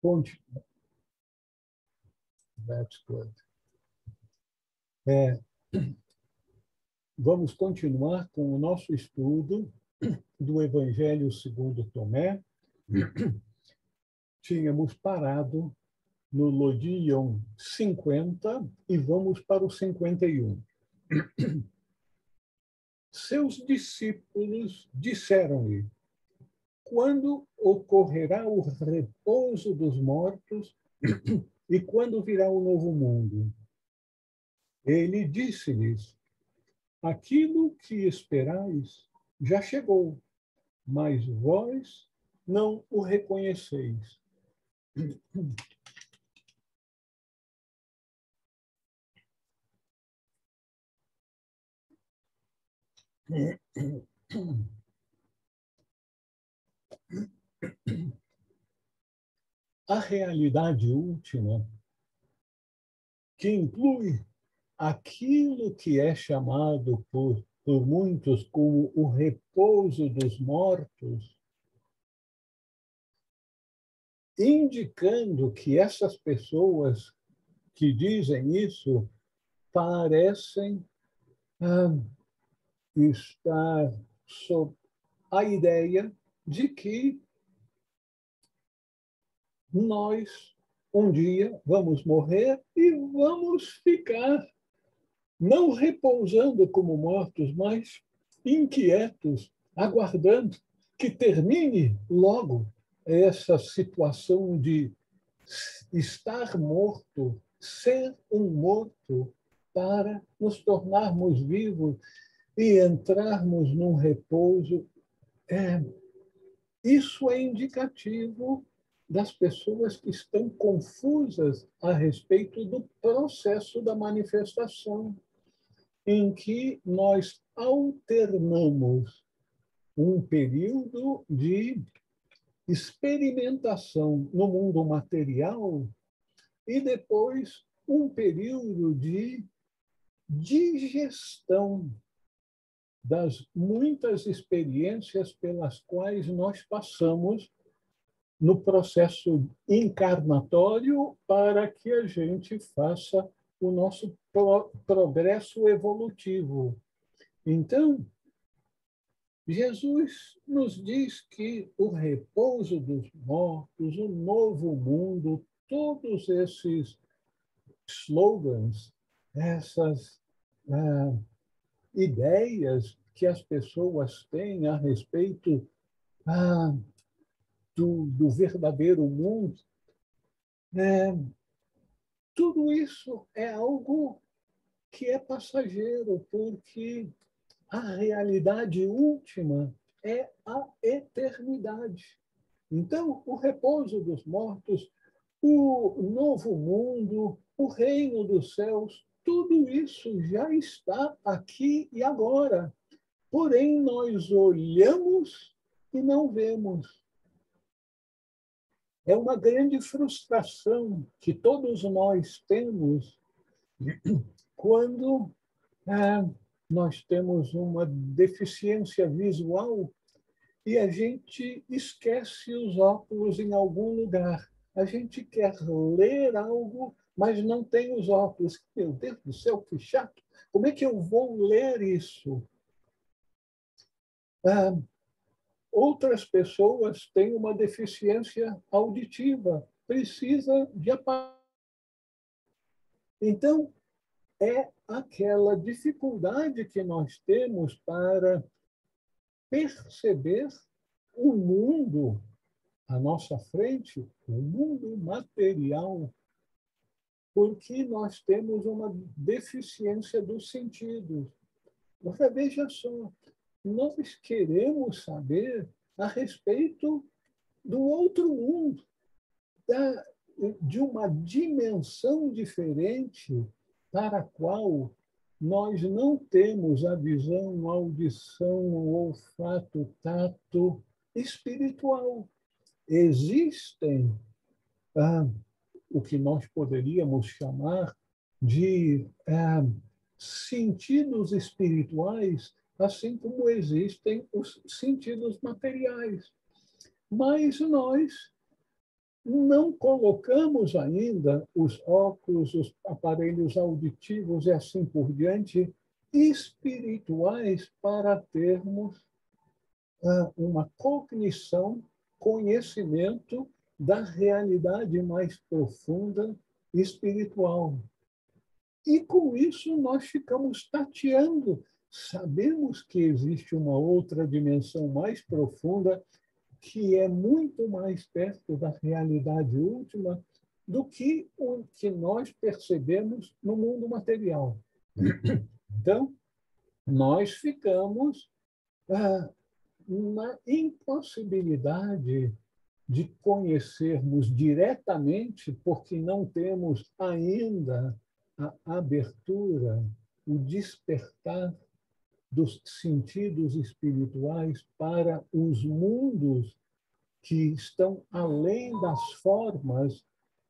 Continua. That's good. Vamos continuar com o nosso estudo do Evangelho segundo Tomé. Tínhamos parado no Lodion 50 e vamos para o 51. Seus discípulos disseram-lhe: quando ocorrerá o repouso dos mortos e quando virá o novo mundo? Ele disse-lhes: aquilo que esperais já chegou, mas vós não o reconheceis. A realidade última, que inclui aquilo que é chamado por muitos como o repouso dos mortos, indicando que essas pessoas que dizem isso parecem estar sob a ideia de que nós um dia vamos morrer e vamos ficar não repousando como mortos, mas inquietos, aguardando que termine logo essa situação de estar morto, ser um morto, para nos tornarmos vivos e entrarmos num repouso. Isso é indicativo das pessoas que estão confusas a respeito do processo da manifestação, em que nós alternamos um período de experimentação no mundo material e depois um período de digestão das muitas experiências pelas quais nós passamos no processo encarnatório para que a gente faça o nosso progresso evolutivo. Então, Jesus nos diz que o repouso dos mortos, o novo mundo, todos esses slogans, essas ideias que as pessoas têm a respeito do verdadeiro mundo, tudo isso é algo que é passageiro, porque a realidade última é a eternidade. Então, o repouso dos mortos, o novo mundo, o reino dos céus, tudo isso já está aqui e agora. Porém, nós olhamos e não vemos. É uma grande frustração que todos nós temos quando nós temos uma deficiência visual e a gente esquece os óculos em algum lugar. A gente quer ler algo, mas não tem os óculos. Meu Deus do céu, que chato! Como é que eu vou ler isso? Outras pessoas têm uma deficiência auditiva, precisa de aparelho. Então, é aquela dificuldade que nós temos para perceber o mundo à nossa frente, o mundo material, porque nós temos uma deficiência dos sentidos. Você veja só, nós queremos saber a respeito do outro mundo, de uma dimensão diferente para a qual nós não temos a visão, a audição, o olfato, o tato espiritual. Existem o que nós poderíamos chamar de sentidos espirituais, assim como existem os sentidos materiais. Mas nós não colocamos ainda os óculos, os aparelhos auditivos e assim por diante, espirituais para termos uma cognição, conhecimento da realidade mais profunda espiritual. E com isso nós ficamos tateando. Sabemos que existe uma outra dimensão mais profunda que é muito mais perto da realidade última do que o que nós percebemos no mundo material. Então, nós ficamos na impossibilidade de conhecermos diretamente, porque não temos ainda a abertura, o despertar dos sentidos espirituais para os mundos que estão além das formas,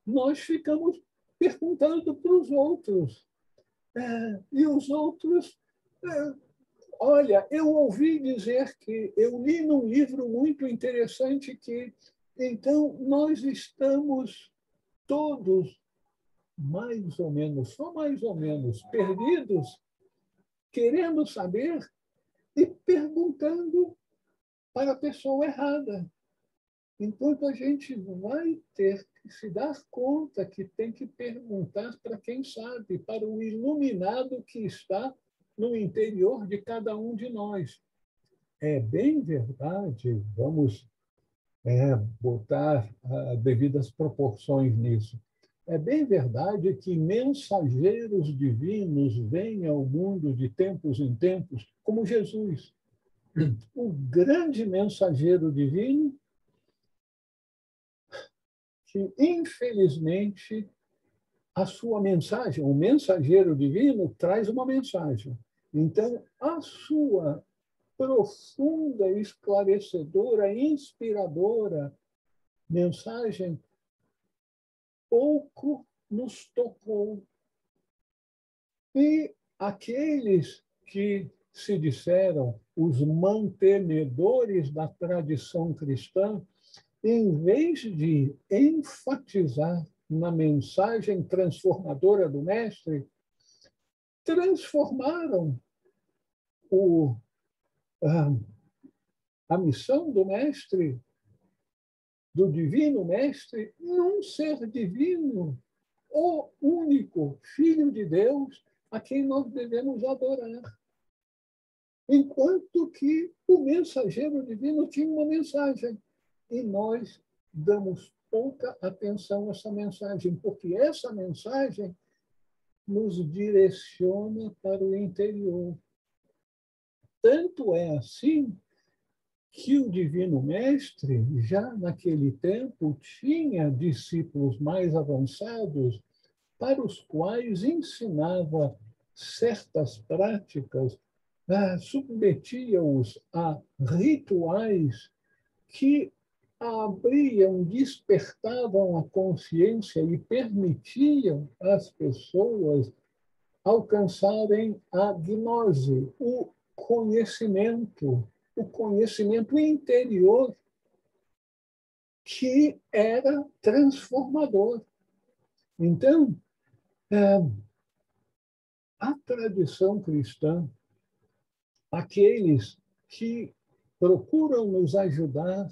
nós ficamos perguntando para os outros. E os outros. Olha, eu ouvi dizer que. Eu li num livro muito interessante que. Então, nós estamos todos mais ou menos, só mais ou menos, perdidos, querendo saber e perguntando para a pessoa errada. Enquanto a gente vai ter que se dar conta que tem que perguntar para quem sabe, para o iluminado que está no interior de cada um de nós. É bem verdade, vamos botar devidas proporções nisso. É bem verdade que mensageiros divinos vêm ao mundo de tempos em tempos, como Jesus, o grande mensageiro divino, que, infelizmente, a sua mensagem, o mensageiro divino traz uma mensagem. Então, a sua profunda, esclarecedora, inspiradora mensagem pouco nos tocou. E aqueles que se disseram os mantenedores da tradição cristã, em vez de enfatizar na mensagem transformadora do Mestre, transformaram a missão do Mestre, do Divino Mestre, num ser divino, o único Filho de Deus a quem nós devemos adorar. Enquanto que o mensageiro divino tinha uma mensagem. E nós damos pouca atenção a essa mensagem, porque essa mensagem nos direciona para o interior. Tanto é assim que o Divino Mestre, já naquele tempo, tinha discípulos mais avançados para os quais ensinava certas práticas, submetia-os a rituais que abriam, despertavam a consciência e permitiam às pessoas alcançarem a gnose, o conhecimento interior que era transformador. Então, a tradição cristã, aqueles que procuram nos ajudar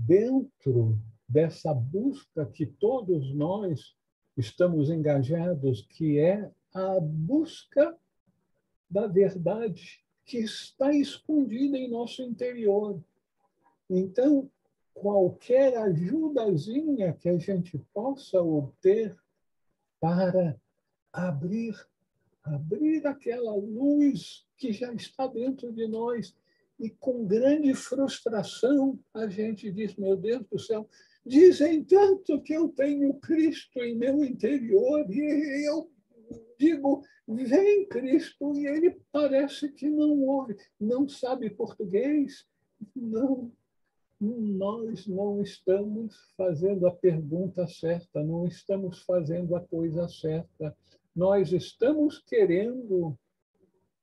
dentro dessa busca que todos nós estamos engajados, que é a busca da verdade que está escondida em nosso interior. Então, qualquer ajudazinha que a gente possa obter para abrir aquela luz que já está dentro de nós. E com grande frustração, a gente diz, meu Deus do céu, dizem tanto que eu tenho Cristo em meu interior, e eu digo, vem Cristo, e ele parece que não ouve, não sabe português. Não, nós não estamos fazendo a pergunta certa, não estamos fazendo a coisa certa. Nós estamos querendo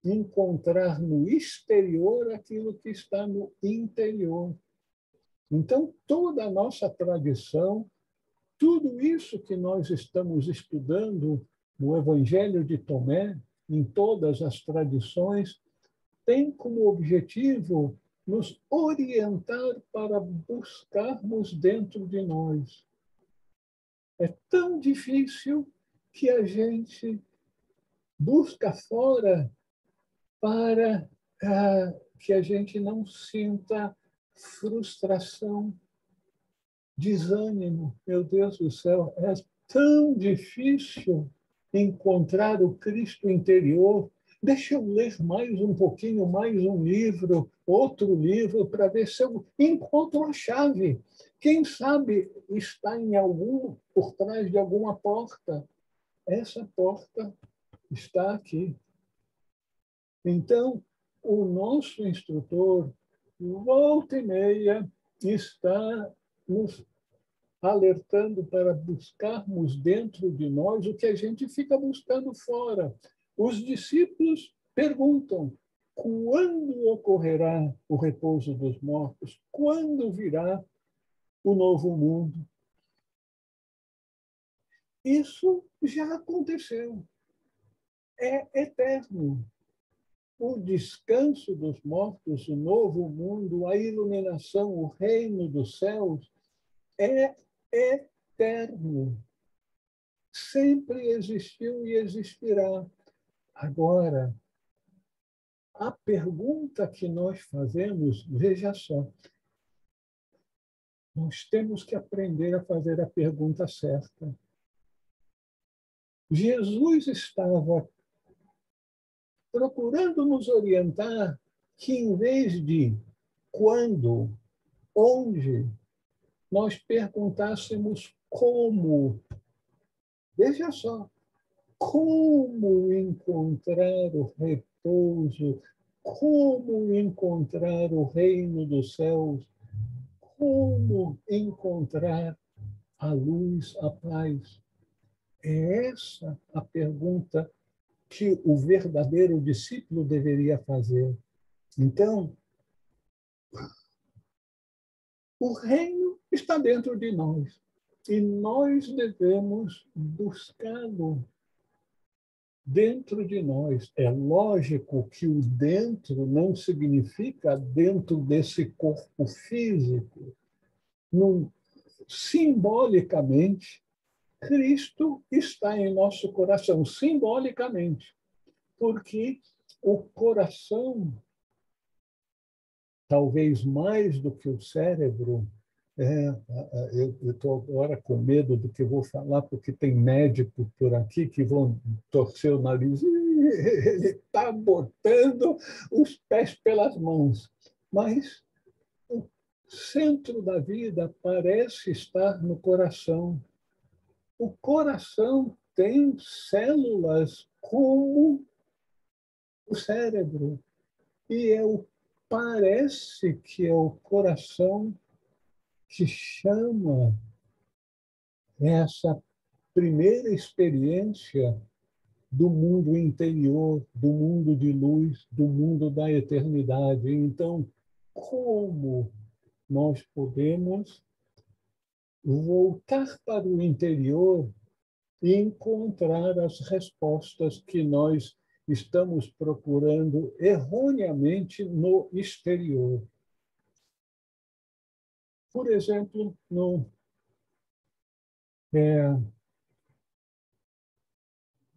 encontrar no exterior aquilo que está no interior. Então, toda a nossa tradição Tudo isso que nós estamos estudando no Evangelho de Tomé, em todas as tradições, tem como objetivo nos orientar para buscarmos dentro de nós. É tão difícil que a gente busca fora para que a gente não sinta frustração, desânimo. Meu Deus do céu, é tão difícil encontrar o Cristo interior. Deixa eu ler mais um pouquinho, mais um livro, outro livro, para ver se eu encontro a chave. Quem sabe está por trás de alguma porta. Essa porta está aqui. Então, o nosso instrutor, volta e meia, está nos alertando para buscarmos dentro de nós o que a gente fica buscando fora. Os discípulos perguntam: quando ocorrerá o repouso dos mortos? Quando virá o novo mundo? Isso já aconteceu. É eterno. O descanso dos mortos, o novo mundo, a iluminação, o reino dos céus é eterno. Sempre existiu e existirá. Agora, a pergunta que nós fazemos, veja só, nós temos que aprender a fazer a pergunta certa. Jesus estava procurando nos orientar que, em vez de quando, onde, nós perguntássemos como. Veja só, como encontrar o repouso, como encontrar o reino dos céus, como encontrar a luz, a paz. É essa a pergunta que o verdadeiro discípulo deveria fazer. Então, o reino está dentro de nós e nós devemos buscá-lo dentro de nós. É lógico que o dentro não significa dentro desse corpo físico. Simbolicamente, Cristo está em nosso coração, simbolicamente, porque o coração, talvez mais do que o cérebro, eu estou agora com medo do que vou falar, porque tem médicos por aqui que vão torcer o nariz. Ele está botando os pés pelas mãos. Mas o centro da vida parece estar no coração. O coração tem células como o cérebro. E parece que é o coração que chama essa primeira experiência do mundo interior, do mundo de luz, do mundo da eternidade. Então, como nós podemos voltar para o interior e encontrar as respostas que nós estamos procurando erroneamente no exterior? Por exemplo,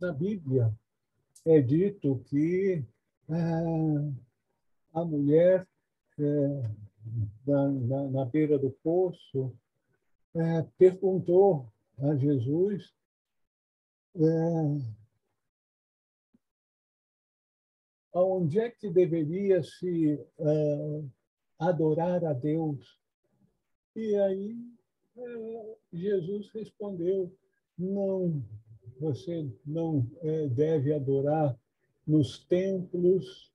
na Bíblia é dito que a mulher na beira do poço perguntou a Jesus aonde é que deveria se adorar a Deus. E aí Jesus respondeu: não, você não deve adorar nos templos,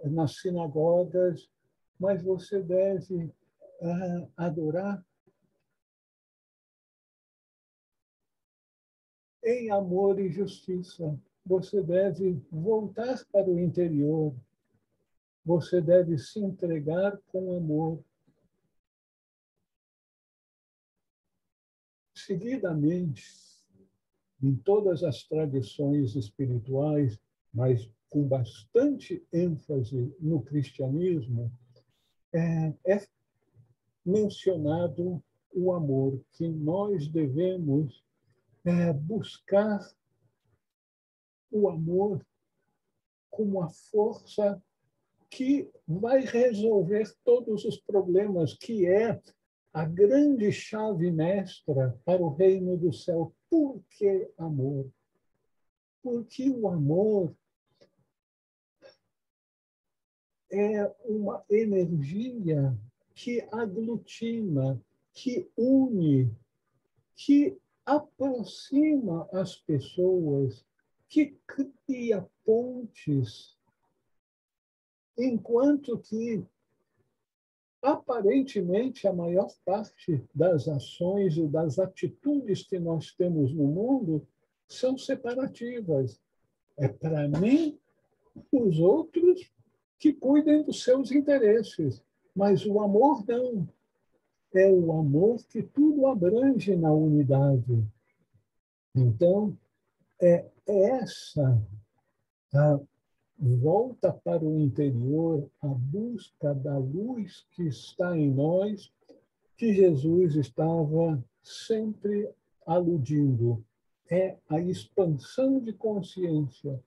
nas sinagogas, mas você deve adorar em amor e justiça. Você deve voltar para o interior. Você deve se entregar com amor. seguidamente, em todas as tradições espirituais, mas com bastante ênfase no cristianismo, é mencionado o amor, que nós devemos buscar o amor como a força que vai resolver todos os problemas, que é a grande chave mestra para o reino do céu. Por que amor? Porque o amor é uma energia que aglutina, que une, que aproxima as pessoas, que cria pontes, enquanto que, aparentemente, a maior parte das ações e das atitudes que nós temos no mundo são separativas. É para mim, os outros que cuidem dos seus interesses. Mas o amor não. É o amor que tudo abrange na unidade. Então, é essa a volta para o interior, a busca da luz que está em nós, que Jesus estava sempre aludindo. É a expansão de consciência,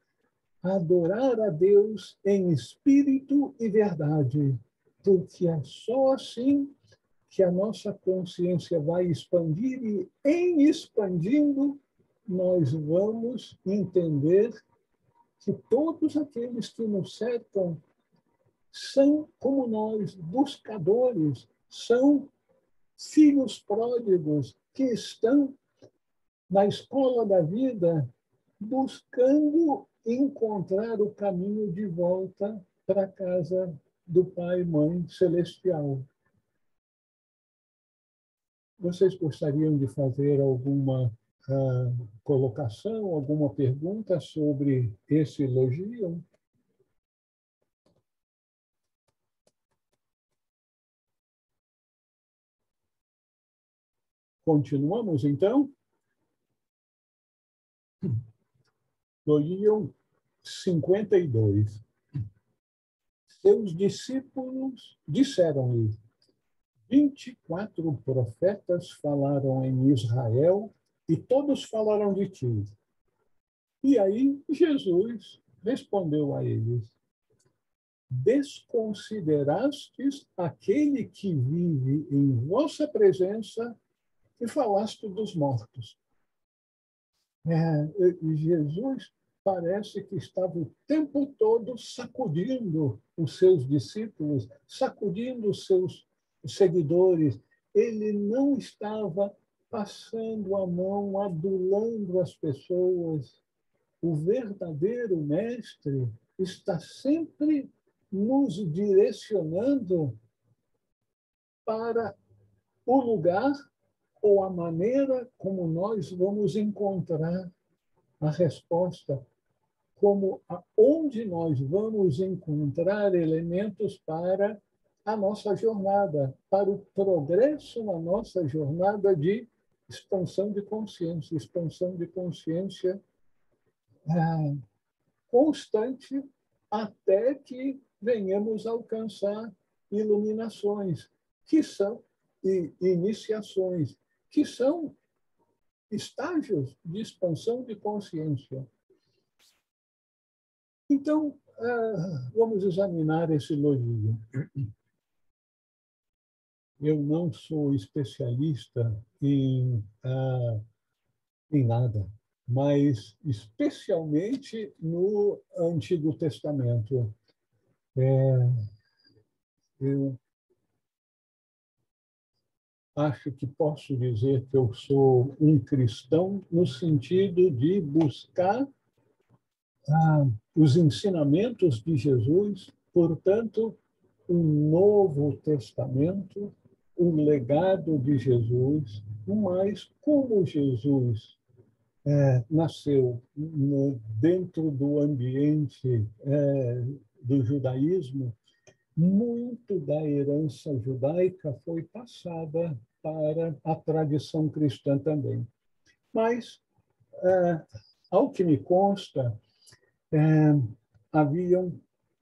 adorar a Deus em espírito e verdade, porque é só assim que a nossa consciência vai expandir e, em expandindo, nós vamos entender que todos aqueles que nos cercam são como nós, buscadores, são filhos pródigos que estão na escola da vida buscando encontrar o caminho de volta para a casa do Pai e Mãe Celestial. Vocês gostariam de fazer alguma colocação, alguma pergunta sobre esse elogio? Continuamos, então? Elogio 52. Seus discípulos disseram-lhe: 24 profetas falaram em Israel e todos falaram de ti. E aí Jesus respondeu a eles: desconsiderastes aquele que vive em vossa presença e falaste dos mortos. Jesus parece que estava o tempo todo sacudindo os seus discípulos, sacudindo os seus seguidores. Ele não estava passando a mão, adulando as pessoas. O verdadeiro mestre está sempre nos direcionando para o lugar ou a maneira como nós vamos encontrar a resposta, como onde nós vamos encontrar elementos para a nossa jornada, para o progresso na nossa jornada de expansão de consciência constante, até que venhamos a alcançar iluminações, que são e iniciações, que são estágios de expansão de consciência. Então, vamos examinar esse elogio. Eu não sou especialista em nada, mas especialmente no Antigo Testamento. Eu acho que posso dizer que eu sou um cristão no sentido de buscar os ensinamentos de Jesus, portanto, um Novo Testamento, o legado de Jesus, mas como Jesus nasceu dentro do ambiente do judaísmo, muito da herança judaica foi passada para a tradição cristã também. Mas, ao que me consta, haviam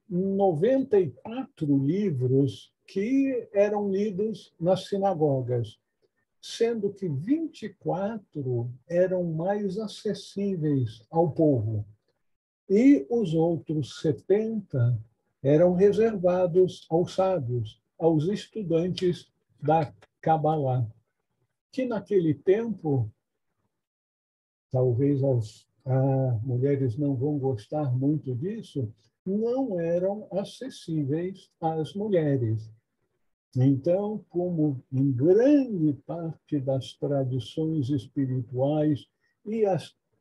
94 livros que eram lidos nas sinagogas, sendo que 24 eram mais acessíveis ao povo. E os outros 70 eram reservados aos sábios, aos estudantes da Kabbalah, que naquele tempo, talvez as mulheres não vão gostar muito disso, não eram acessíveis às mulheres. Então, como em grande parte das tradições espirituais e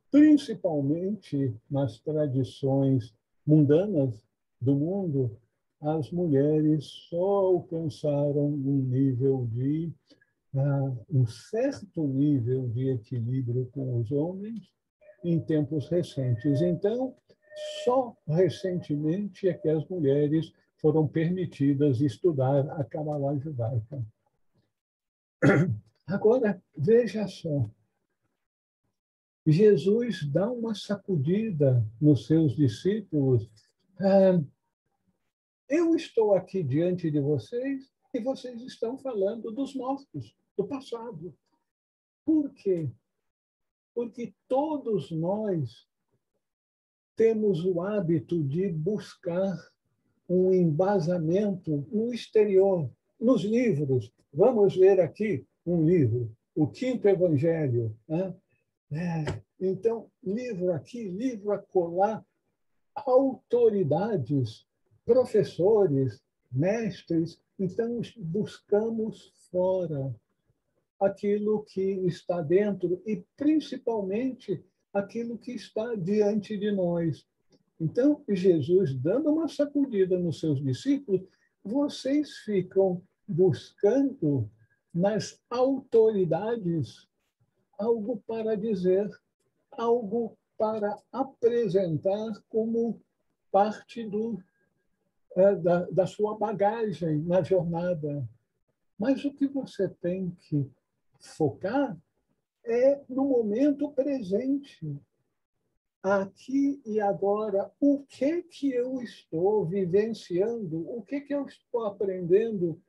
principalmente nas tradições mundanas do mundo, as mulheres só alcançaram um certo nível de equilíbrio com os homens em tempos recentes. Então, só recentemente é que as mulheres foram permitidas estudar a Kabbalah judaica. Agora, veja só. Jesus dá uma sacudida nos seus discípulos. Eu estou aqui diante de vocês e vocês estão falando dos mortos, do passado. Por quê? Porque todos nós temos o hábito de buscar um embasamento no exterior, nos livros. Vamos ver aqui um livro, o Quinto Evangelho. Né? Então, livro aqui, livro acolá, autoridades, professores, mestres. Então, buscamos fora aquilo que está dentro e, principalmente, aquilo que está diante de nós. Então, Jesus, dando uma sacudida nos seus discípulos, vocês ficam buscando nas autoridades algo para dizer, algo para apresentar como parte da sua bagagem na jornada. Mas o que você tem que focar é no momento presente. Aqui e agora, o que eu estou vivenciando, o que eu estou aprendendo,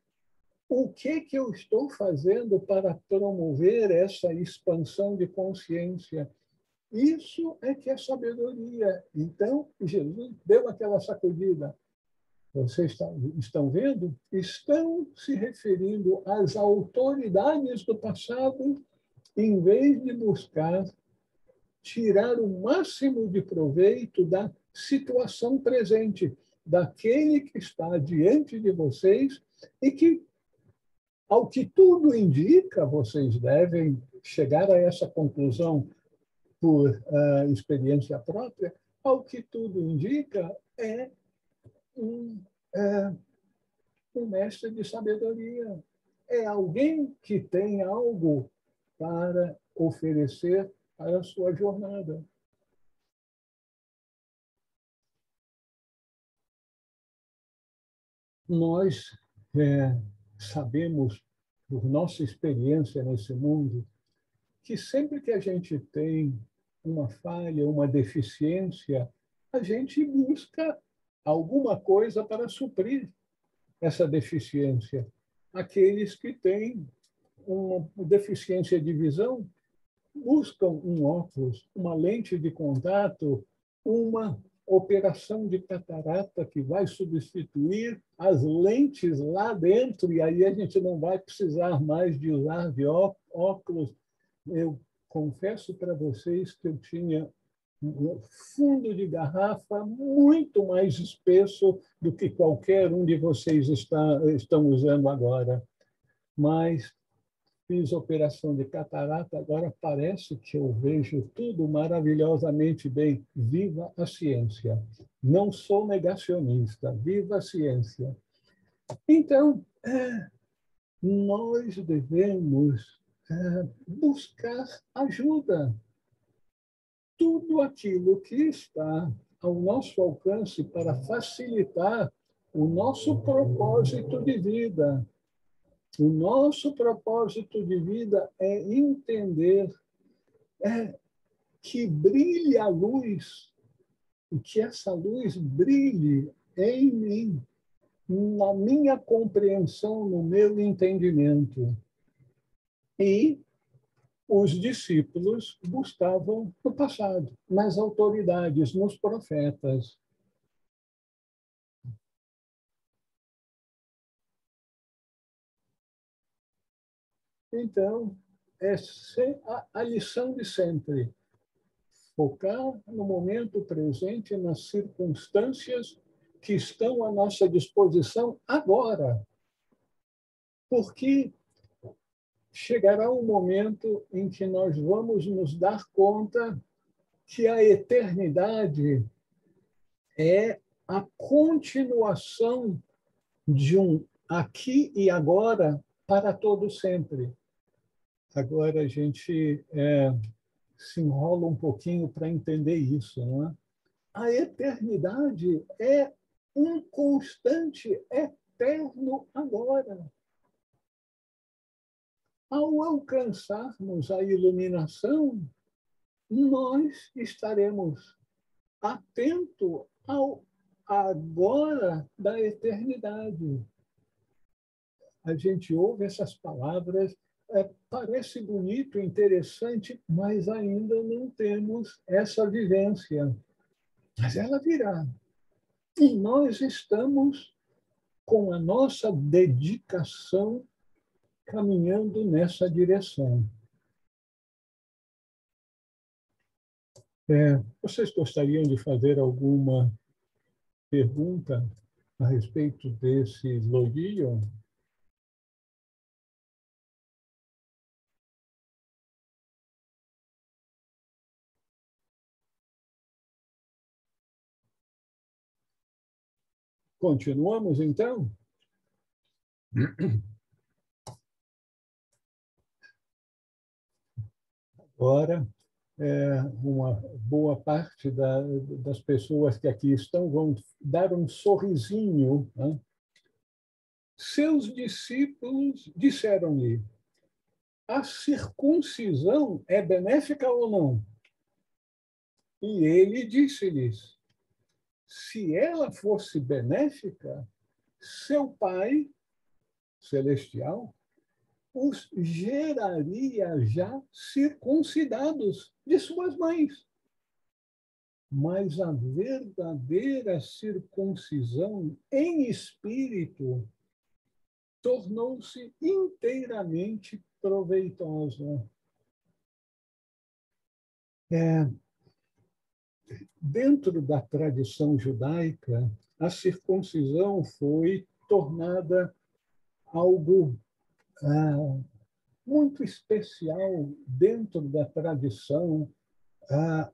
o que eu estou fazendo para promover essa expansão de consciência. Isso é que é sabedoria. Então, Jesus deu aquela sacudida. Vocês estão vendo? Estão se referindo às autoridades do passado, em vez de buscar tirar o máximo de proveito da situação presente, daquele que está diante de vocês e que, ao que tudo indica, vocês devem chegar a essa conclusão por experiência própria, ao que tudo indica, é um mestre de sabedoria. É alguém que tem algo para oferecer para a sua jornada. Nós sabemos, por nossa experiência nesse mundo, que sempre que a gente tem uma falha, uma deficiência, a gente busca alguma coisa para suprir essa deficiência. Aqueles que têm uma deficiência de visão buscam um óculos, uma lente de contato, uma operação de catarata que vai substituir as lentes lá dentro, e aí a gente não vai precisar mais de usar de óculos. Eu confesso para vocês que eu tinha um fundo de garrafa muito mais espesso do que qualquer um de vocês estão usando agora. Mas fiz operação de catarata, agora parece que eu vejo tudo maravilhosamente bem. Viva a ciência! Não sou negacionista, viva a ciência! Então, nós devemos buscar ajuda. Tudo aquilo que está ao nosso alcance para facilitar o nosso propósito de vida. O nosso propósito de vida é entender que brilhe a luz, e que essa luz brilhe em mim, na minha compreensão, no meu entendimento. E os discípulos buscavam no passado, nas autoridades, nos profetas. Então, é a lição de sempre. Focar no momento presente, nas circunstâncias que estão à nossa disposição agora. Porque chegará um momento em que nós vamos nos dar conta que a eternidade é a continuação de um aqui e agora para todo sempre. Agora a gente se enrola um pouquinho para entender isso, não é? A eternidade é um constante eterno agora. Ao alcançarmos a iluminação, nós estaremos atentos ao agora da eternidade. A gente ouve essas palavras, parece bonito, interessante, mas ainda não temos essa vivência. Mas ela virá. E nós estamos, com a nossa dedicação, caminhando nessa direção. Vocês gostariam de fazer alguma pergunta a respeito desse logio? Continuamos, então? Agora, uma boa parte das pessoas que aqui estão vão dar um sorrisinho. Né? Seus discípulos disseram-lhe: a circuncisão é benéfica ou não? E ele disse-lhes: se ela fosse benéfica, seu Pai celestial os geraria já circuncidados de suas mães. Mas a verdadeira circuncisão em espírito tornou-se inteiramente proveitosa. Dentro da tradição judaica, a circuncisão foi tornada algo muito especial dentro da tradição,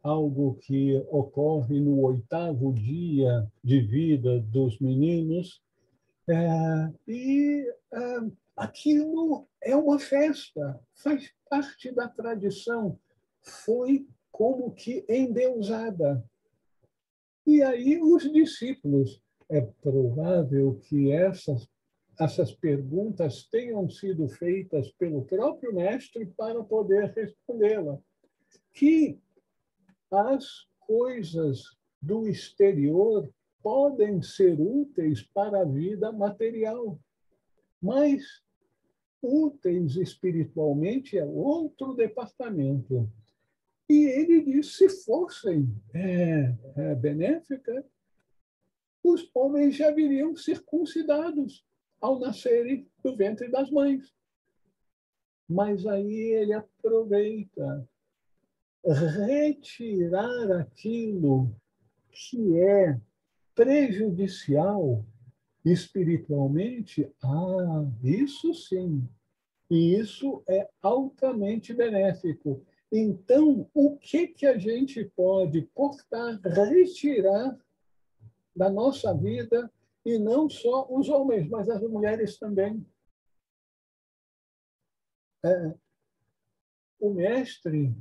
algo que ocorre no 8º dia de vida dos meninos, e aquilo é uma festa, faz parte da tradição, foi como que endeusada. E aí os discípulos, é provável que essas perguntas tenham sido feitas pelo próprio mestre para poder respondê-la. Que as coisas do exterior podem ser úteis para a vida material, mas úteis espiritualmente é outro departamento. E ele diz, se fossem benéficas, os homens já viriam circuncidados ao nascerem do ventre das mães. Mas aí ele aproveita retirar aquilo que é prejudicial espiritualmente. Isso sim. E isso é altamente benéfico. Então, o que a gente pode cortar, retirar da nossa vida, e não só os homens, mas as mulheres também? O mestre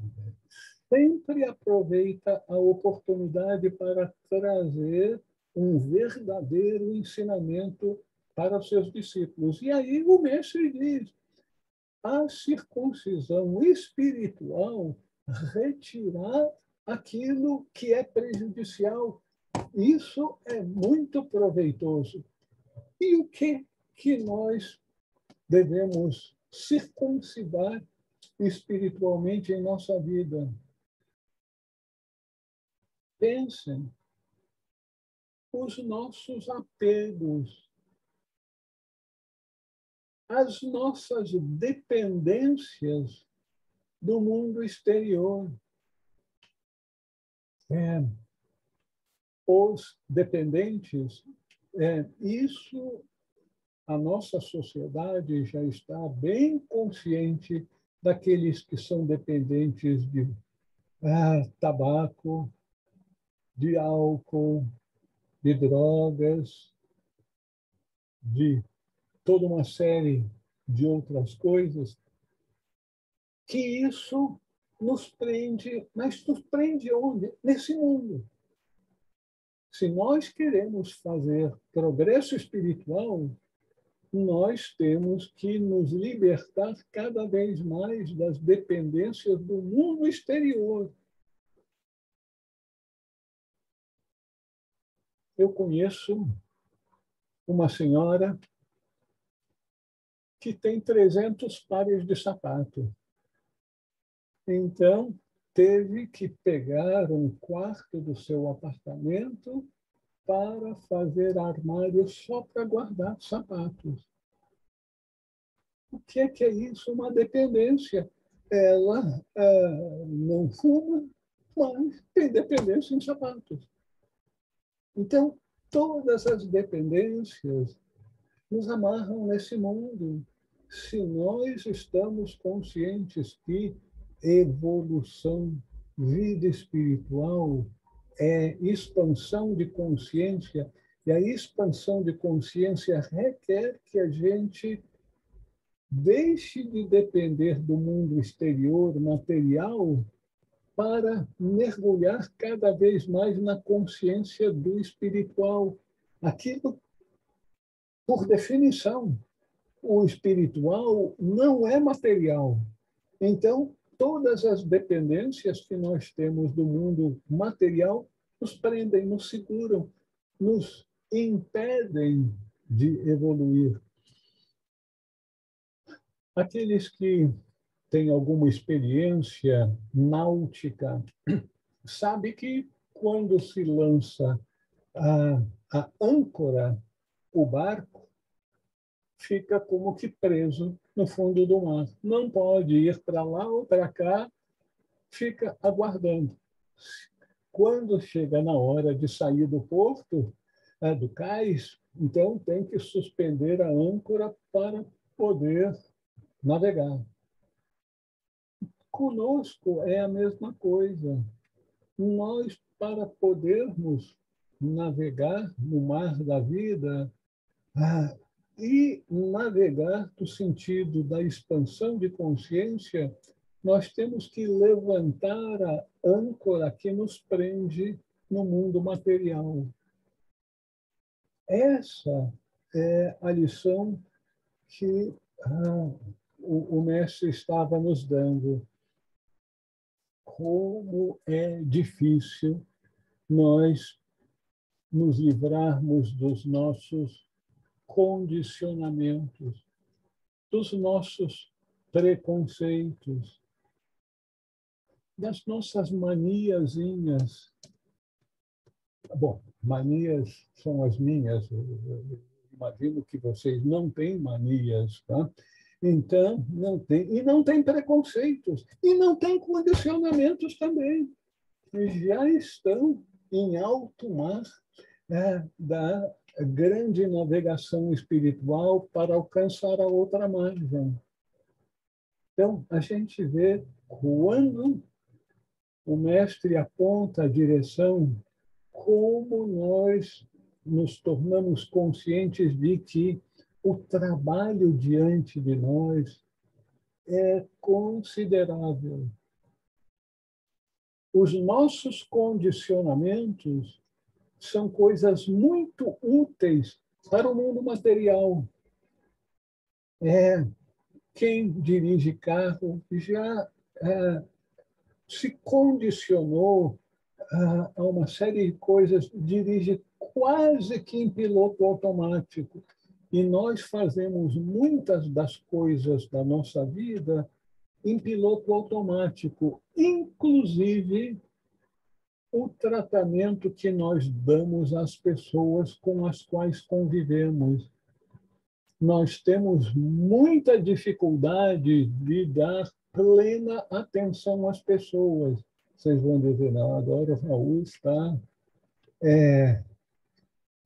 sempre aproveita a oportunidade para trazer um verdadeiro ensinamento para os seus discípulos. E aí o mestre diz: a circuncisão espiritual retirar aquilo que é prejudicial. Isso é muito proveitoso. E o que nós devemos circuncidar espiritualmente em nossa vida? Pensem, os nossos apegos, as nossas dependências do mundo exterior. Os dependentes, isso a nossa sociedade já está bem consciente daqueles que são dependentes de tabaco, de álcool, de drogas, de toda uma série de outras coisas, que isso nos prende, mas nos prende onde? Nesse mundo. Se nós queremos fazer progresso espiritual, nós temos que nos libertar cada vez mais das dependências do mundo exterior. Eu conheço uma senhora que tem 300 pares de sapato. Então, teve que pegar um quarto do seu apartamento para fazer armário só para guardar sapatos. O que é isso? Uma dependência. Ela não fuma, mas tem dependência em sapatos. Então, todas as dependências nos amarram nesse mundo. Se nós estamos conscientes que evolução, vida espiritual é expansão de consciência, e a expansão de consciência requer que a gente deixe de depender do mundo exterior, material, para mergulhar cada vez mais na consciência do espiritual. Aquilo, por definição, o espiritual não é material. Então, todas as dependências que nós temos do mundo material nos prendem, nos seguram, nos impedem de evoluir. Aqueles que têm alguma experiência náutica sabem que quando se lança a âncora, o barco fica como que preso no fundo do mar. Não pode ir para lá ou para cá, fica aguardando. Quando chega na hora de sair do porto, do cais, então tem que suspender a âncora para poder navegar. Conosco é a mesma coisa. Nós, para podermos navegar no mar da vida, e navegar no sentido da expansão de consciência, nós temos que levantar a âncora que nos prende no mundo material. Essa é a lição que o mestre estava nos dando. Como é difícil nós nos livrarmos dos nossos condicionamentos, dos nossos preconceitos, das nossas maniazinhas. Bom, manias são as minhas. Eu imagino que vocês não têm manias, tá? Então, não tem. E não tem preconceitos. E não tem condicionamentos também. E já estão em alto mar da grande navegação espiritual para alcançar a outra margem. Então, a gente vê quando o mestre aponta a direção, como nós nos tornamos conscientes de que o trabalho diante de nós é considerável. Os nossos condicionamentos são coisas muito úteis para o mundo material. Quem dirige carro já se condicionou a uma série de coisas, dirige quase que em piloto automático. E nós fazemos muitas das coisas da nossa vida em piloto automático, inclusive o tratamento que nós damos às pessoas com as quais convivemos. Nós temos muita dificuldade de dar plena atenção às pessoas. Vocês vão dizer, não, agora o Raul está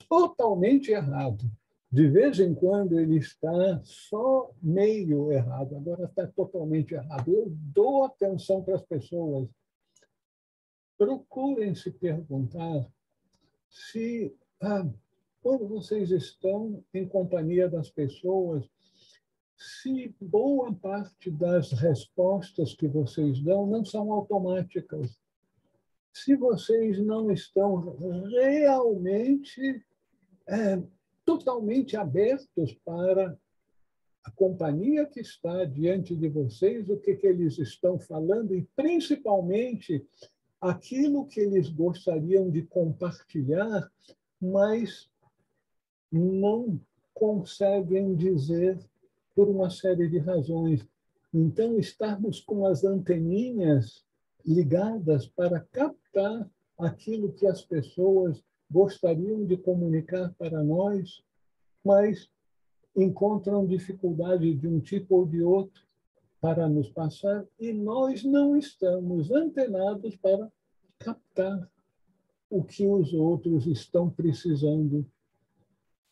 totalmente errado. De vez em quando ele está só meio errado, agora está totalmente errado. Eu dou atenção para as pessoas. Procurem se perguntar se, quando vocês estão em companhia das pessoas, se boa parte das respostas que vocês dão não são automáticas. Se vocês não estão realmente totalmente abertos para a companhia que está diante de vocês, o que eles estão falando e, principalmente, aquilo que eles gostariam de compartilhar, mas não conseguem dizer por uma série de razões. Então, estarmos com as anteninhas ligadas para captar aquilo que as pessoas gostariam de comunicar para nós, mas encontram dificuldade de um tipo ou de outro para nos passar, e nós não estamos antenados para captar o que os outros estão precisando.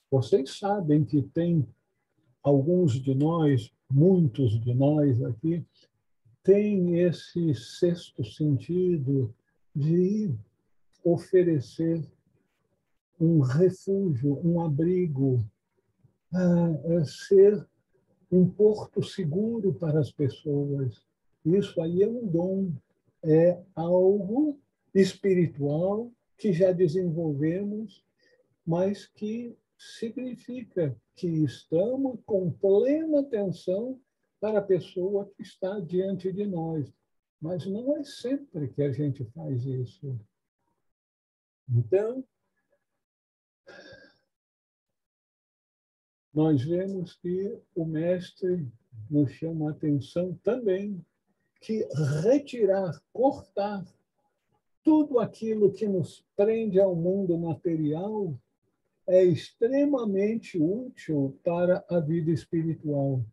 Vocês sabem que tem alguns de nós, muitos de nós aqui, tem esse sexto sentido de oferecer um refúgio, um abrigo, ser um porto seguro para as pessoas. Isso aí é um dom, é algo espiritual que já desenvolvemos, mas que significa que estamos com plena atenção para a pessoa que está diante de nós. Mas não é sempre que a gente faz isso. Então, nós vemos que o mestre nos chama a atenção também que retirar, cortar tudo aquilo que nos prende ao mundo material é extremamente útil para a vida espiritual.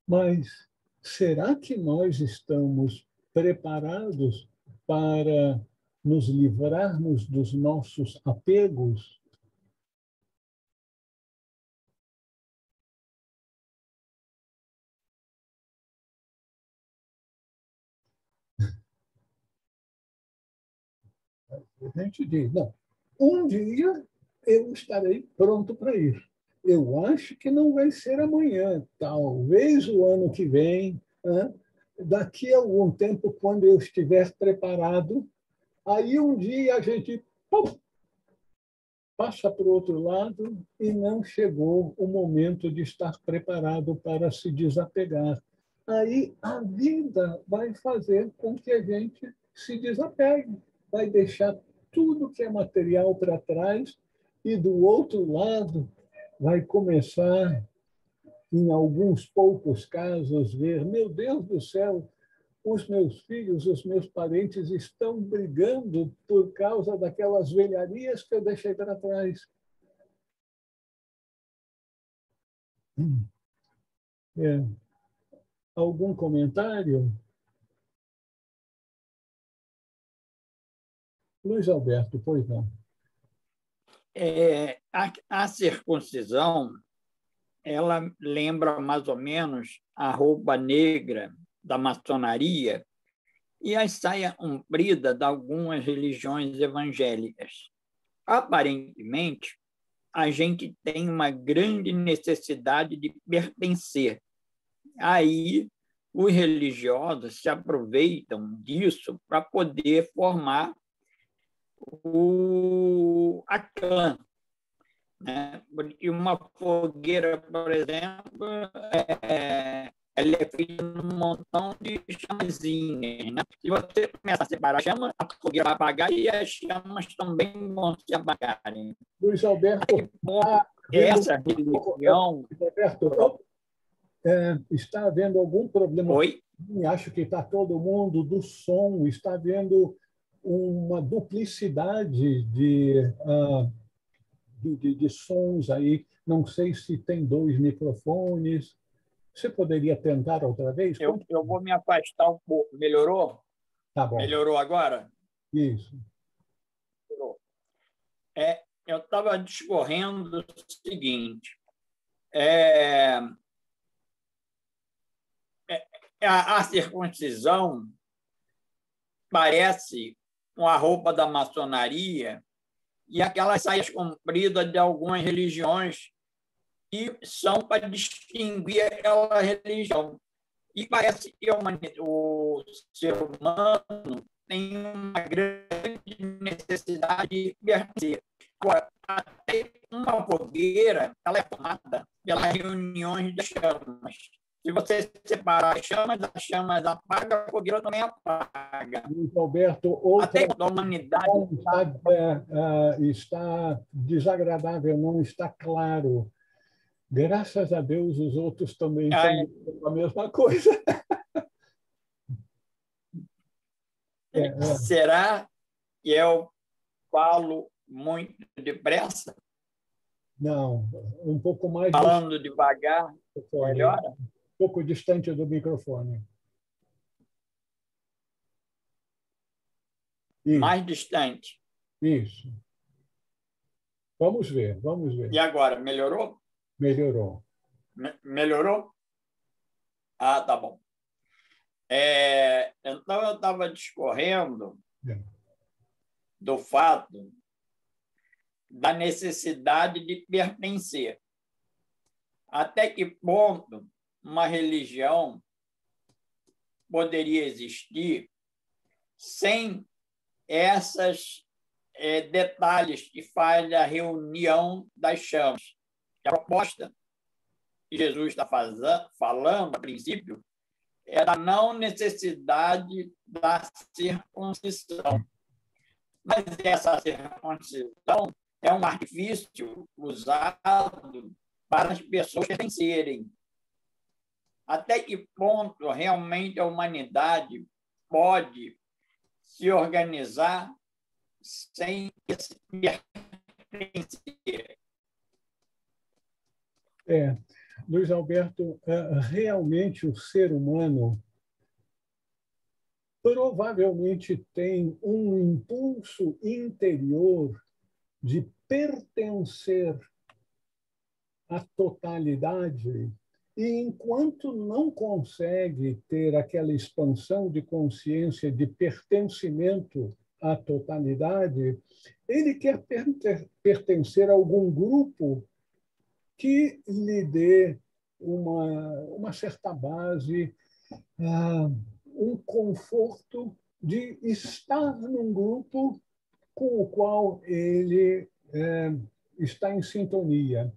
Mas será que nós estamos preparados para nos livrarmos dos nossos apegos? A gente diz, não, um dia eu estarei pronto para isso. Eu acho que não vai ser amanhã, talvez o ano que vem, né? Daqui a algum tempo, quando eu estiver preparado, aí um dia a gente passa para o outro lado e não chegou o momento de estar preparado para se desapegar. Aí a vida vai fazer com que a gente se desapegue, vai deixar tudo que é material para trás e do outro lado vai começar, em alguns poucos casos, ver, meu Deus do céu, os meus filhos, os meus parentes estão brigando por causa daquelas velharias que eu deixei para trás. Algum comentário? Luiz Alberto, pois não. A circuncisão, ela lembra mais ou menos a roupa negra da maçonaria e a saia comprida de algumas religiões evangélicas. Aparentemente, a gente tem uma grande necessidade de pertencer. Aí, os religiosos se aproveitam disso para poder formar a clã. Né? E uma fogueira, por exemplo, ela é feita num montão de chamazinhas. Né? Se você começa a separar a chama, a fogueira vai apagar e as chamas também vão se apagarem. Luiz Alberto, Essa religião... Alberto, está havendo algum problema? Oi? Acho que está todo mundo do som, está havendo uma duplicidade de sons aí. Não sei se tem 2 microfones. Você poderia tentar outra vez? Eu vou me afastar um pouco. Melhorou? Tá bom. Melhorou agora? Isso. Melhorou. Eu estava discorrendo o seguinte. A circuncisão parece uma roupa da maçonaria e aquelas saias compridas de algumas religiões que são para distinguir aquela religião. E parece que o ser humano tem uma grande necessidade de pertencer. Até uma fogueira ela é formada pelas reuniões das chamas. Se você separar as chamas apagam, a fogueira também apaga. Alberto, até a humanidade está desagradável, não está claro. Graças a Deus, os outros também estão a mesma coisa. Será que eu falo muito depressa? Não, um pouco mais... Falando devagar, melhora? Um pouco distante do microfone. Isso. Mais distante. Isso. Vamos ver. E agora, melhorou? Melhorou. Melhorou? Ah, tá bom. Então, eu estava discorrendo do fato da necessidade de pertencer. Até que ponto uma religião poderia existir sem esses detalhes que faz a reunião das chamas? A proposta que Jesus está falando, a princípio, é da não necessidade da circuncisão. Mas essa circuncisão é um artifício usado para as pessoas pertencerem. Até que ponto realmente a humanidade pode se organizar sem pertencer? Luiz Alberto, realmente o ser humano provavelmente tem um impulso interior de pertencer à totalidade, e enquanto não consegue ter aquela expansão de consciência de pertencimento à totalidade, ele quer pertencer a algum grupo que lhe dê uma certa base, um conforto de estar num grupo com o qual ele está em sintonia.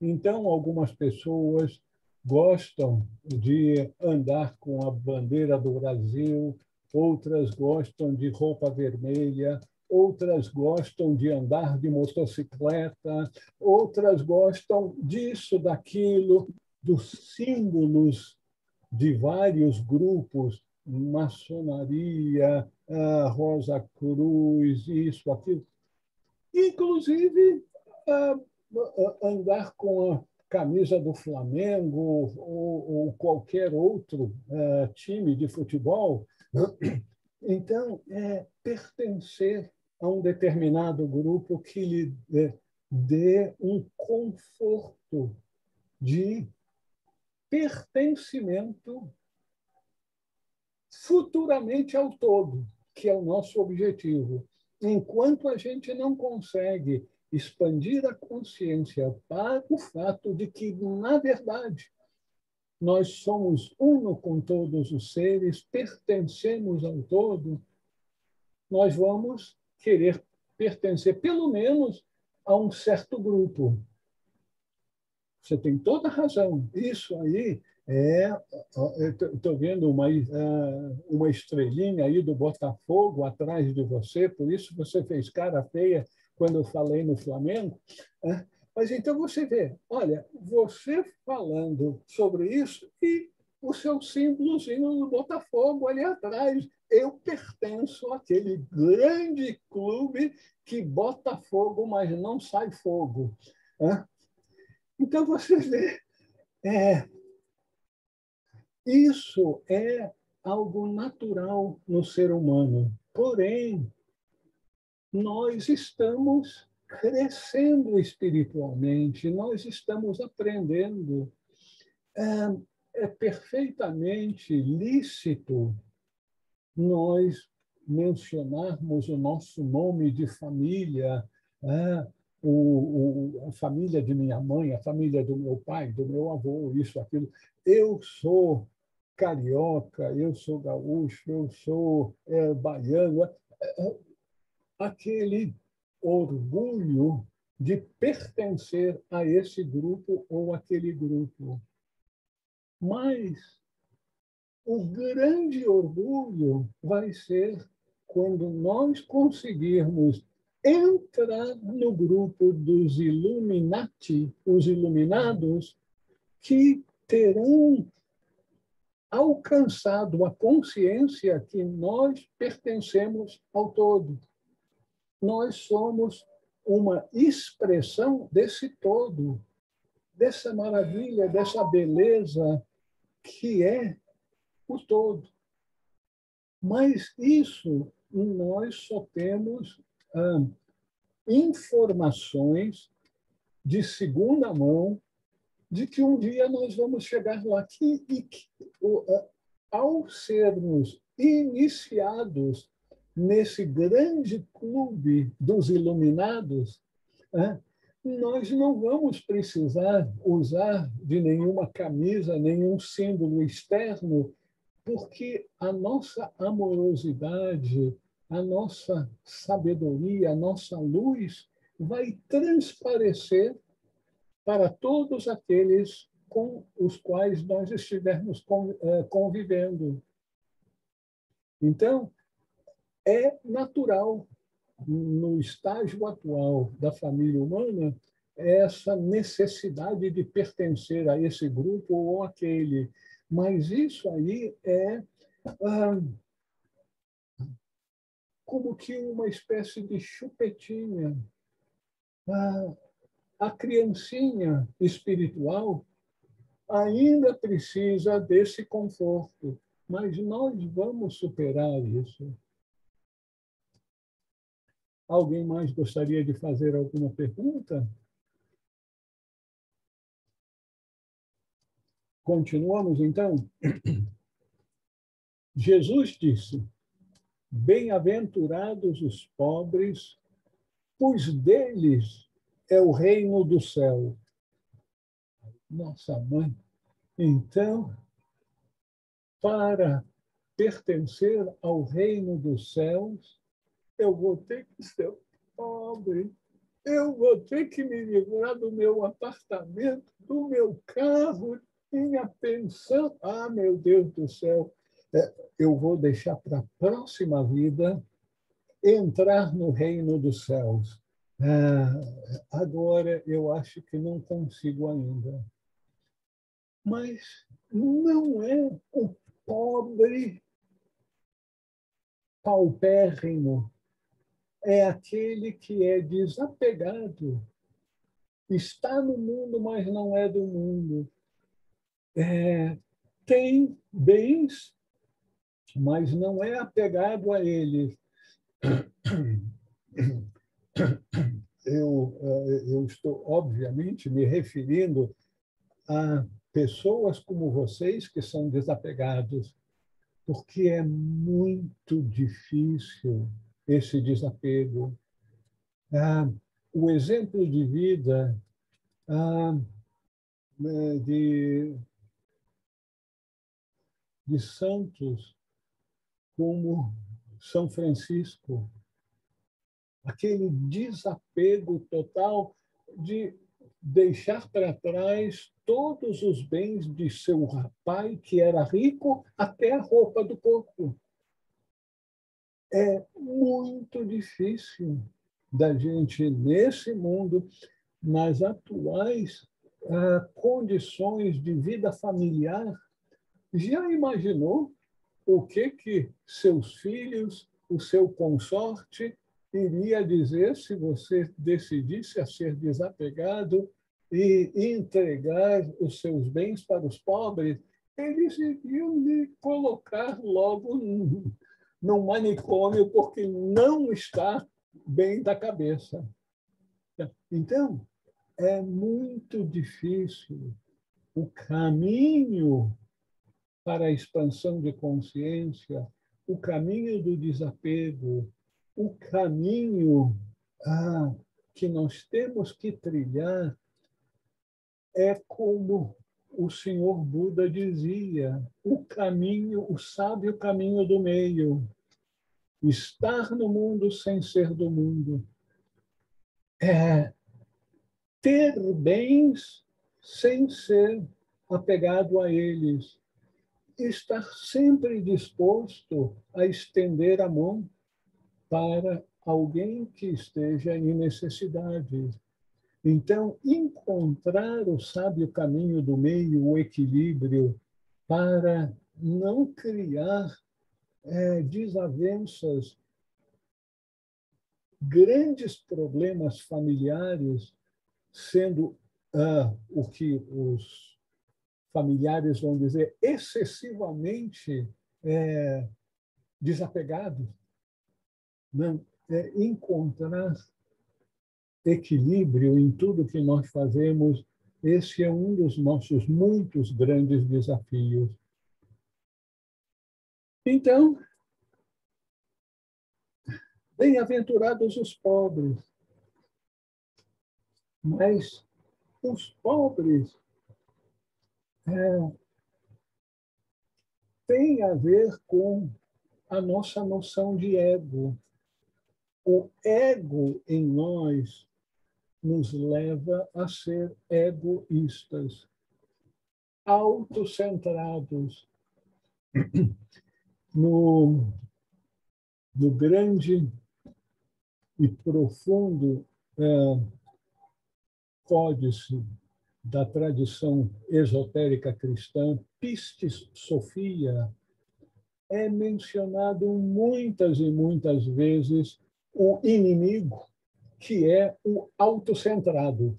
Então, algumas pessoas gostam de andar com a bandeira do Brasil, outras gostam de roupa vermelha, outras gostam de andar de motocicleta, outras gostam disso, daquilo, dos símbolos de vários grupos, maçonaria, Rosa Cruz, isso, aquilo. Inclusive, andar com a camisa do Flamengo ou qualquer outro time de futebol. Então, pertencer a um determinado grupo que lhe dê um conforto de pertencimento futuramente ao todo, que é o nosso objetivo. Enquanto a gente não consegue expandir a consciência para o fato de que, na verdade, nós somos uno com todos os seres, pertencemos ao todo, nós vamos querer pertencer, pelo menos, a um certo grupo. Você tem toda a razão. Isso aí é... Estou vendo uma estrelinha aí do Botafogo atrás de você, por isso você fez cara feia quando eu falei no Flamengo. Mas então você vê, olha, você falando sobre isso e o seu símbolozinho do Botafogo ali atrás. Eu pertenço àquele grande clube que bota fogo, mas não sai fogo. Então, você vê, isso é algo natural no ser humano. Porém, nós estamos crescendo espiritualmente, nós estamos aprendendo. É perfeitamente lícito nós mencionarmos o nosso nome de família, a família de minha mãe, a família do meu pai, do meu avô, isso, aquilo. Eu sou carioca, eu sou gaúcho, eu sou baiano. Aquele orgulho de pertencer a esse grupo ou aquele grupo. Mas o grande orgulho vai ser quando nós conseguirmos entrar no grupo dos Illuminati, os iluminados, que terão alcançado a consciência que nós pertencemos ao todo. Nós somos uma expressão desse todo, dessa maravilha, dessa beleza que é o todo. Mas isso nós só temos informações de segunda mão de que um dia nós vamos chegar lá. Ao sermos iniciados nesse grande clube dos iluminados, nós não vamos precisar usar de nenhuma camisa, nenhum símbolo externo, porque a nossa amorosidade, a nossa sabedoria, a nossa luz vai transparecer para todos aqueles com os quais nós estivermos convivendo. Então, é natural, no estágio atual da família humana, essa necessidade de pertencer a esse grupo ou aquele. Mas isso aí é como que uma espécie de chupetinha. A criancinha espiritual ainda precisa desse conforto, mas nós vamos superar isso. Alguém mais gostaria de fazer alguma pergunta? Continuamos, então? Jesus disse: bem-aventurados os pobres, pois deles é o reino do céu. Nossa mãe. Então, para pertencer ao reino dos céus, eu vou ter que ser pobre. Eu vou ter que me livrar do meu apartamento, do meu carro, minha pensão. Ah, meu Deus do céu! Eu vou deixar para a próxima vida entrar no reino dos céus. Agora, eu acho que não consigo ainda. Mas não é o pobre paupérrimo, é aquele que é desapegado. Está no mundo, mas não é do mundo. Tem bens, mas não é apegado a eles. Eu estou, obviamente, me referindo a pessoas como vocês que são desapegados, porque é muito difícil esse desapego. O exemplo de vida de santos como São Francisco, aquele desapego total de deixar para trás todos os bens de seu pai, que era rico, até a roupa do corpo. É muito difícil da gente, nesse mundo, nas atuais condições de vida familiar. Já imaginou o que seus filhos, o seu consorte, iria dizer se você decidisse a ser desapegado e entregar os seus bens para os pobres? Eles iriam lhe colocar logo num manicômio, porque não está bem da cabeça. Então, é muito difícil o caminho para a expansão de consciência, o caminho do desapego, o caminho que nós temos que trilhar é como o senhor Buda dizia, o caminho, o sábio caminho do meio, estar no mundo sem ser do mundo, é ter bens sem ser apegado a eles, estar sempre disposto a estender a mão para alguém que esteja em necessidade. Então, encontrar o sábio caminho do meio, o equilíbrio, para não criar desavenças, grandes problemas familiares, sendo o que os familiares vão dizer excessivamente desapegados. Não, encontrar equilíbrio em tudo que nós fazemos, esse é um dos nossos muitos grandes desafios. Então, bem-aventurados os pobres, mas os pobres têm a ver com a nossa noção de ego. O ego em nós nos leva a ser egoístas, autocentrados. No grande e profundo códice da tradição esotérica cristã, Pistis Sophia, é mencionado muitas e muitas vezes o inimigo, que é o autocentrado.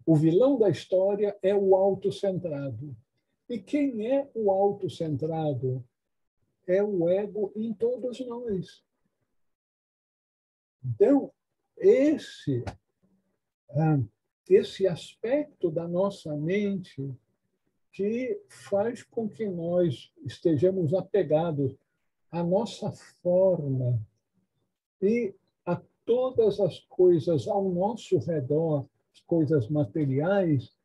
O vilão da história é o autocentrado. E quem é o autocentrado? É o ego em todos nós. Então, esse aspecto da nossa mente que faz com que nós estejamos apegados à nossa forma e a todas as coisas ao nosso redor, as coisas materiais,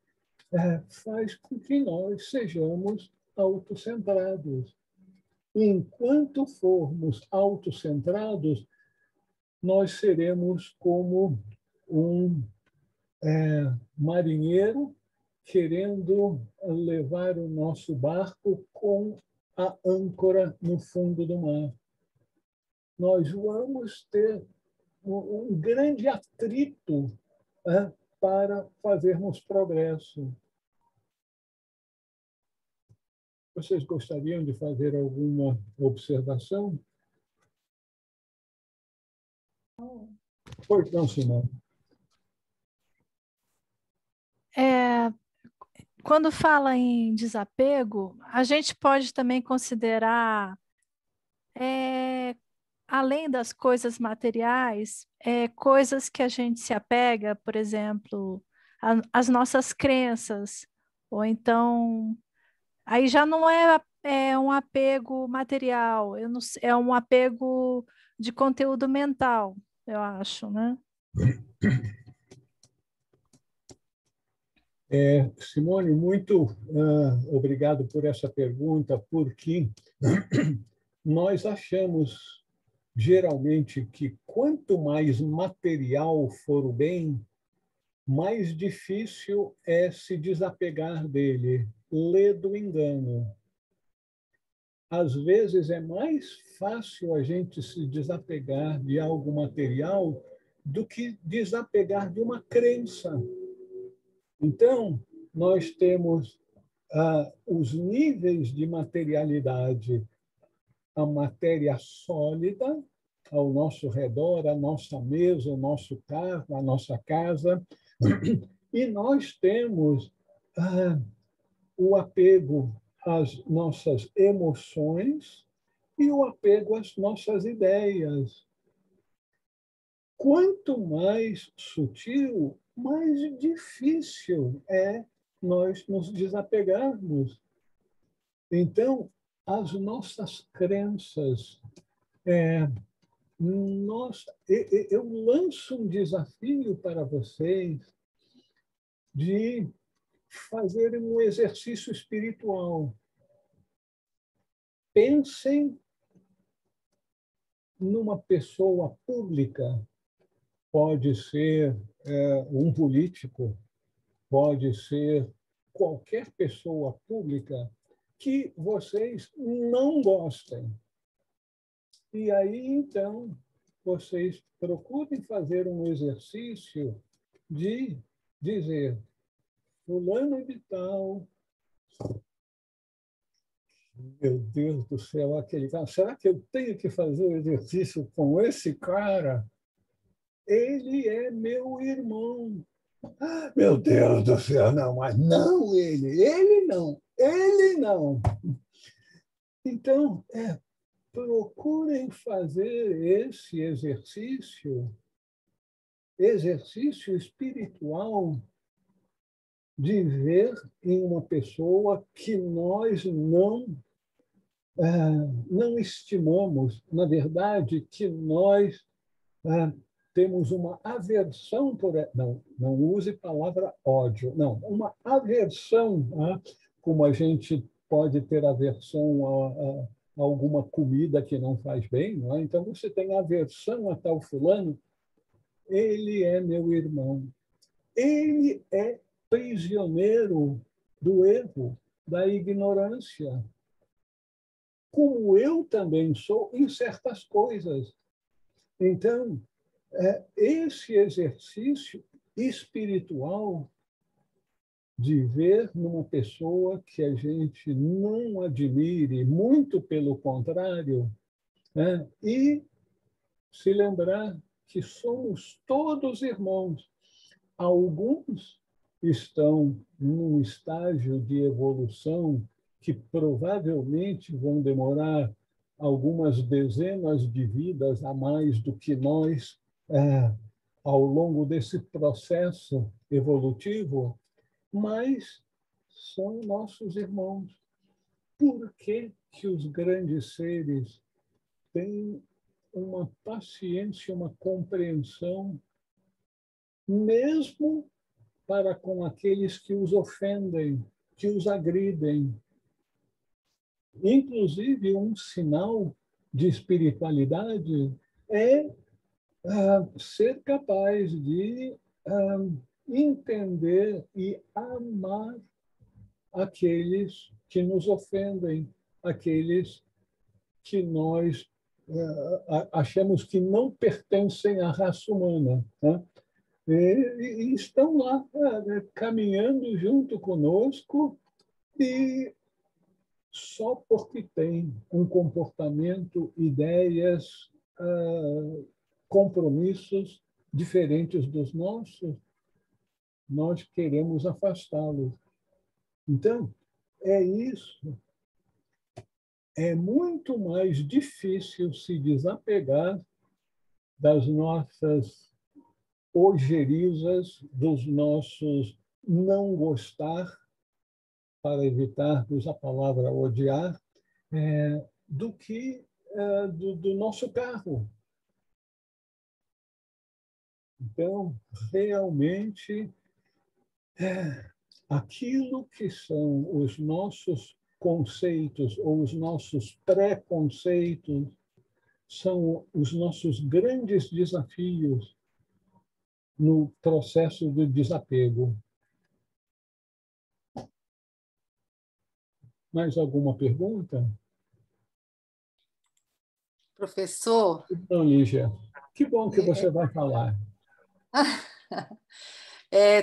faz com que nós sejamos autocentrados. Enquanto formos autocentrados, nós seremos como um marinheiro querendo levar o nosso barco com a âncora no fundo do mar. Nós vamos ter um grande atrito para fazermos progresso. Vocês gostariam de fazer alguma observação? Pois não, Simone. Quando fala em desapego, a gente pode também considerar, além das coisas materiais, coisas que a gente se apega, por exemplo, as nossas crenças, ou então, aí já não é um apego material, é um apego de conteúdo mental, eu acho, né? Simone, muito obrigado por essa pergunta, porque nós achamos geralmente que quanto mais material for o bem, mais difícil é se desapegar dele. Lê do engano. Às vezes é mais fácil a gente se desapegar de algo material do que desapegar de uma crença. Então, nós temos os níveis de materialidade, a matéria sólida ao nosso redor, a nossa mesa, o nosso carro, a nossa casa, e nós temos o apego às nossas emoções e o apego às nossas ideias. Quanto mais sutil, mais difícil é nós nos desapegarmos. Então, as nossas crenças, eu lanço um desafio para vocês de fazerem um exercício espiritual. Pensem numa pessoa pública, pode ser um político, pode ser qualquer pessoa pública que vocês não gostem. E aí, então, vocês procurem fazer um exercício de dizer: fulano de tal, meu Deus do céu, aquele cara, será que eu tenho que fazer o exercício com esse cara? Ele é meu irmão. Ah, meu Deus do céu, não, mas não ele não, ele não. Então, procurem fazer esse exercício espiritual de ver em uma pessoa que nós não estimamos, na verdade, que nós temos uma aversão por... Não use a palavra ódio, não, uma aversão, como a gente pode ter aversão a alguma comida que não faz bem, não é? Então, você tem aversão a tal fulano, ele é meu irmão. Ele é prisioneiro do erro, da ignorância, como eu também sou em certas coisas. Então, esse exercício espiritual de ver numa pessoa que a gente não admire, muito pelo contrário, e se lembrar que somos todos irmãos. Alguns estão num estágio de evolução que provavelmente vão demorar algumas dezenas de vidas a mais do que nós ao longo desse processo evolutivo, mas são nossos irmãos. Por que que os grandes seres têm uma paciência, uma compreensão, mesmo para com aqueles que os ofendem, que os agridem? Inclusive, um sinal de espiritualidade é ser capaz de entender e amar aqueles que nos ofendem, aqueles que nós achamos que não pertencem à raça humana, né? E estão lá caminhando junto conosco, e só porque tem um comportamento, ideias, compromissos diferentes dos nossos, nós queremos afastá-los. Então, é isso. É muito mais difícil se desapegar das nossas ojerizas, dos nossos não gostar, para evitarmos a palavra odiar, do que do nosso carro. Então, realmente, aquilo que são os nossos conceitos ou os nossos preconceitos são os nossos grandes desafios no processo do desapego. Mais alguma pergunta? Professor? Não, Lígia. Que bom que você vai falar.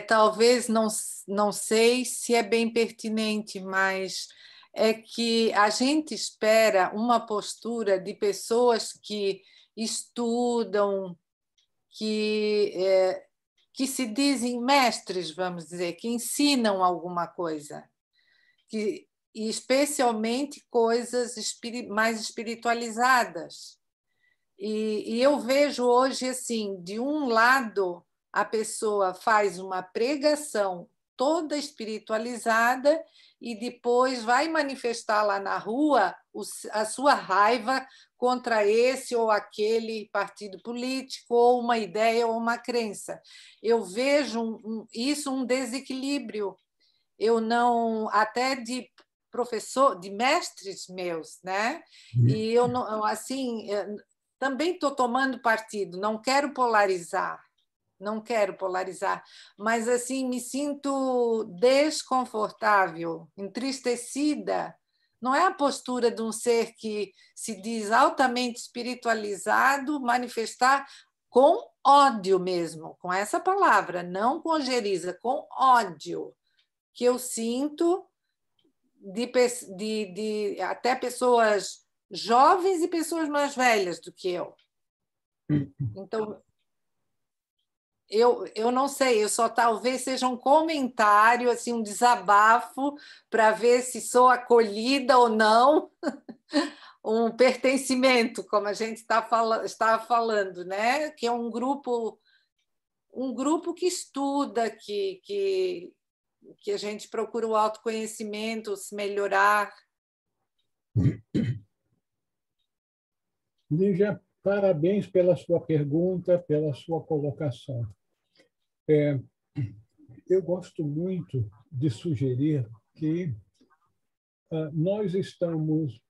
Talvez, não sei se é bem pertinente, mas é que a gente espera uma postura de pessoas que estudam, que se dizem mestres, vamos dizer, que ensinam alguma coisa, e especialmente coisas mais espiritualizadas. E eu vejo hoje assim, de um lado, a pessoa faz uma pregação toda espiritualizada e depois vai manifestar lá na rua a sua raiva contra esse ou aquele partido político, ou uma ideia ou uma crença. Eu vejo isso um desequilíbrio. Eu não, até de professor, de mestres meus, né? E eu não, assim, também estou tomando partido, não quero polarizar, mas assim me sinto desconfortável, entristecida. Não é a postura de um ser que se diz altamente espiritualizado manifestar com ódio mesmo, com essa palavra, não com ojeriza, com ódio, que eu sinto de até pessoas jovens e pessoas mais velhas do que eu. Então, eu não sei, eu só talvez seja um comentário, assim, um desabafo para ver se sou acolhida ou não, um pertencimento, como a gente está falando, né? Que é um grupo que estuda, que a gente procura o autoconhecimento, se melhorar. Lígia, parabéns pela sua pergunta, pela sua colocação. Eu gosto muito de sugerir que nós estamos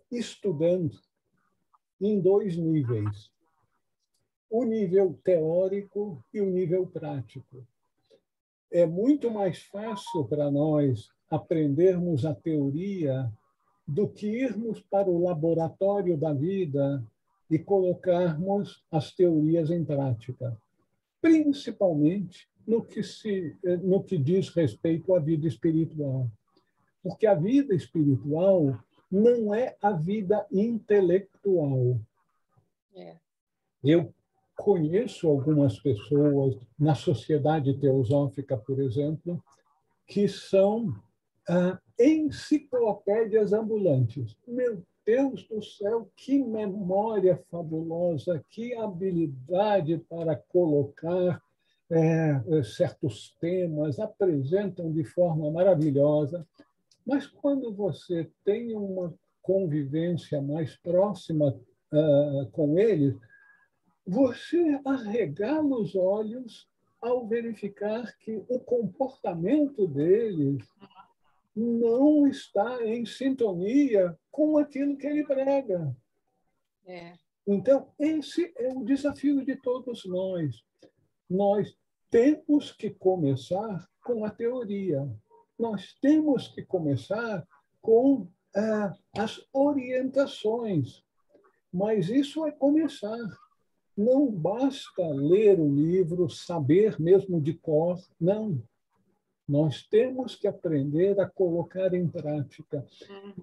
estudando em dois níveis: o nível teórico e o nível prático. É muito mais fácil para nós aprendermos a teoria do que irmos para o laboratório da vida e colocarmos as teorias em prática, principalmente no que diz respeito à vida espiritual. Porque a vida espiritual não é a vida intelectual. Eu conheço algumas pessoas na sociedade teosófica, por exemplo, que são enciclopédias ambulantes. Meu Deus do céu, que memória fabulosa, que habilidade para colocar certos temas, apresentam de forma maravilhosa. Mas quando você tem uma convivência mais próxima com eles, você arregala os olhos ao verificar que o comportamento deles não está em sintonia com aquilo que ele prega. Então, esse é o desafio de todos nós. Nós temos que começar com a teoria. Nós temos que começar com as orientações. Mas isso é começar. Não basta ler o livro, saber mesmo de cor, não. Nós temos que aprender a colocar em prática.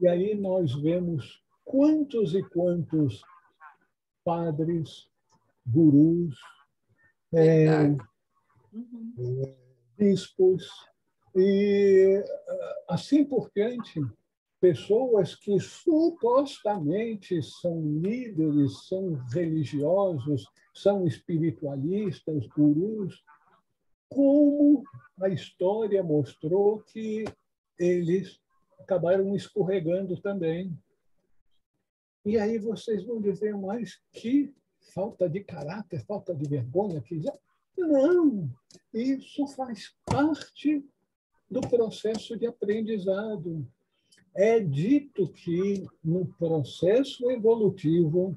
E aí nós vemos quantos e quantos padres, gurus, bispos e assim por diante, pessoas que supostamente são líderes, são religiosos, são espiritualistas, gurus, como a história mostrou que eles acabaram escorregando também. E aí vocês vão dizer, mas que falta de caráter, falta de vergonha. Não, isso faz parte do processo de aprendizado. É dito que no processo evolutivo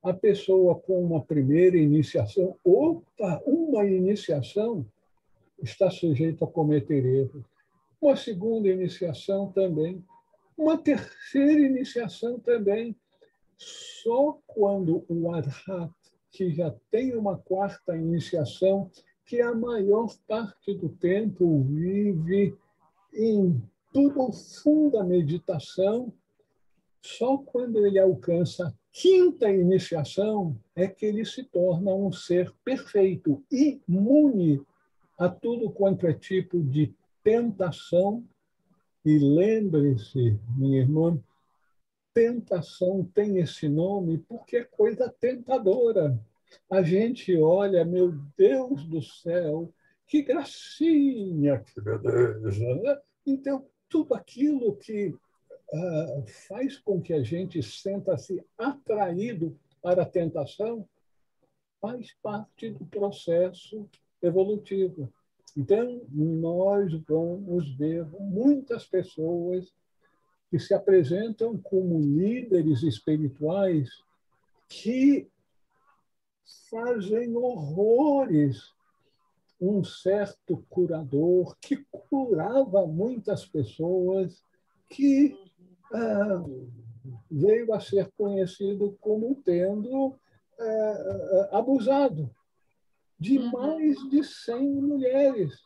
A pessoa com uma primeira iniciação, uma iniciação, está sujeita a cometer erros. Uma segunda iniciação também. Uma terceira iniciação também. Só quando o Arhat, que já tem uma quarta iniciação, que a maior parte do tempo vive em profunda meditação, só quando ele alcança a quinta iniciação é que ele se torna um ser perfeito, imune a tudo quanto é tipo de tentação. E lembre-se, minha irmã, tentação tem esse nome porque é coisa tentadora. A gente olha, meu Deus do céu, que gracinha, que beleza, né? Então, tudo aquilo que faz com que a gente sinta-se atraído para a tentação faz parte do processo evolutivo. Então, nós vamos ver muitas pessoas que se apresentam como líderes espirituais que fazem horrores. Um certo curador que curava muitas pessoas, que veio a ser conhecido como tendo abusado de mais de 100 mulheres.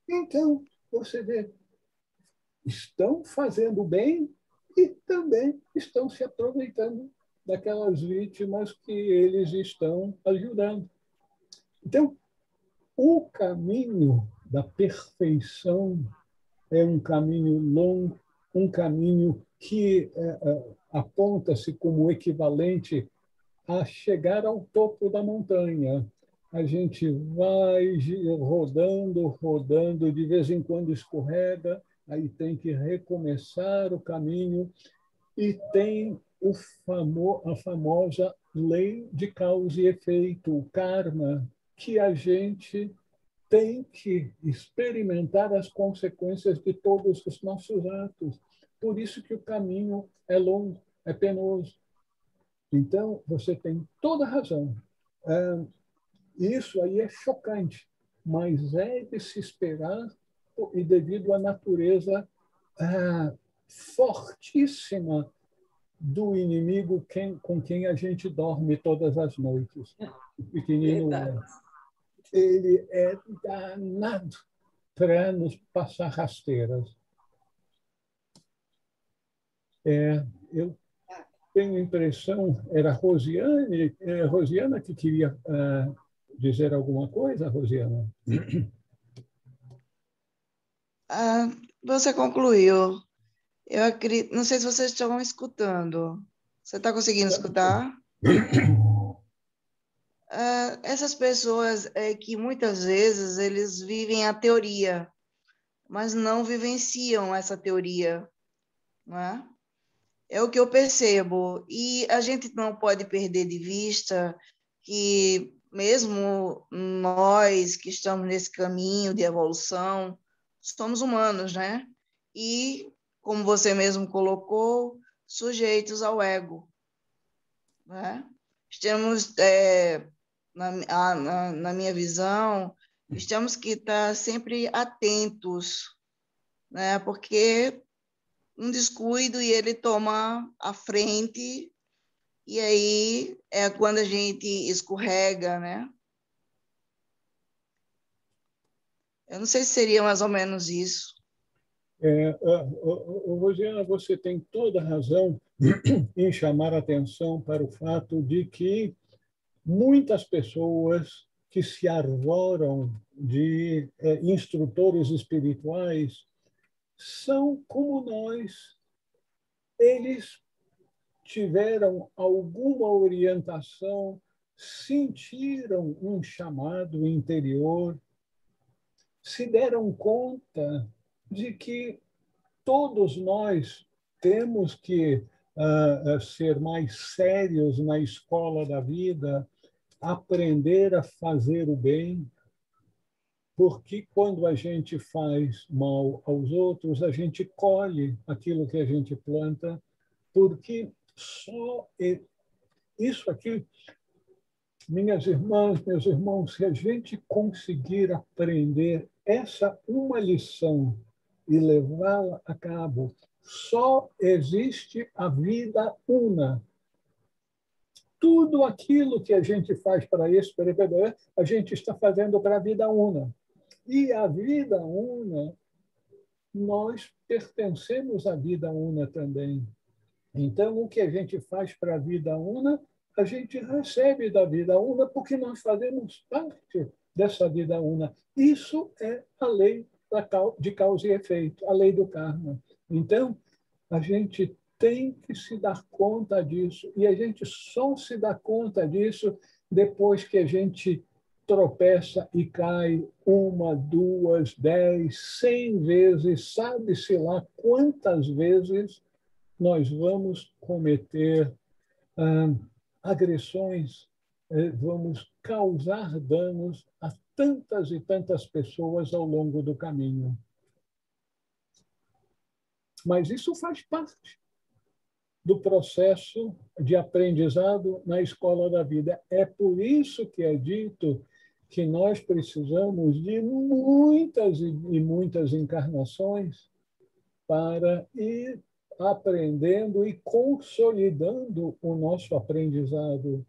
Então, você vê, estão fazendo bem e também estão se aproveitando daquelas vítimas que eles estão ajudando. Então, o caminho da perfeição é um caminho longo, um caminho que aponta-se como equivalente a chegar ao topo da montanha. A gente vai rodando, rodando, de vez em quando escorrega, aí tem que recomeçar o caminho e tem a famosa lei de causa e efeito, o karma, que a gente tem que experimentar as consequências de todos os nossos atos. Por isso que o caminho é longo, é penoso. Então, você tem toda a razão. Isso aí é chocante, mas é de se esperar e devido à natureza fortíssima do inimigo com quem a gente dorme todas as noites. O pequenino ele é danado para nos passar rasteiras. Eu tenho a impressão, era a Rosiana que queria dizer alguma coisa, Rosiana? Você concluiu. Eu acredito, não sei se vocês estão escutando. Você está conseguindo escutar? Essas pessoas que muitas vezes eles vivem a teoria, mas não vivenciam essa teoria, não é? É o que eu percebo. E a gente não pode perder de vista que mesmo nós que estamos nesse caminho de evolução, somos humanos, né? E, como você mesmo colocou, sujeitos ao ego, né? Estamos, na minha visão, temos que estar sempre atentos, né? Porque um descuido e ele toma a frente, e aí é quando a gente escorrega, né? Eu não sei se seria mais ou menos isso. Rosiana, você tem toda a razão em chamar a atenção para o fato de que muitas pessoas que se arvoram de instrutores espirituais são como nós. Eles tiveram alguma orientação, sentiram um chamado interior, se deram conta de que todos nós temos que ser mais sérios na escola da vida, aprender a fazer o bem, porque quando a gente faz mal aos outros, a gente colhe aquilo que a gente planta, porque só isso aqui, minhas irmãs, meus irmãos, se a gente conseguir aprender essa uma lição e levá-la a cabo, só existe a vida una. Tudo aquilo que a gente faz para isso, a gente está fazendo para a vida una. E a vida una, nós pertencemos à vida una também. Então, o que a gente faz para a vida una, a gente recebe da vida una porque nós fazemos parte dessa vida una. Isso é a lei de causa e efeito, a lei do karma. Então, a gente tem que se dar conta disso, e a gente só se dá conta disso depois que a gente tropeça e cai 1, 2, 10, 100 vezes, sabe-se lá quantas vezes nós vamos cometer agressões, vamos causar danos a tantas e tantas pessoas ao longo do caminho. Mas isso faz parte do processo de aprendizado na escola da vida. É por isso que é dito que nós precisamos de muitas e muitas encarnações para ir aprendendo e consolidando o nosso aprendizado.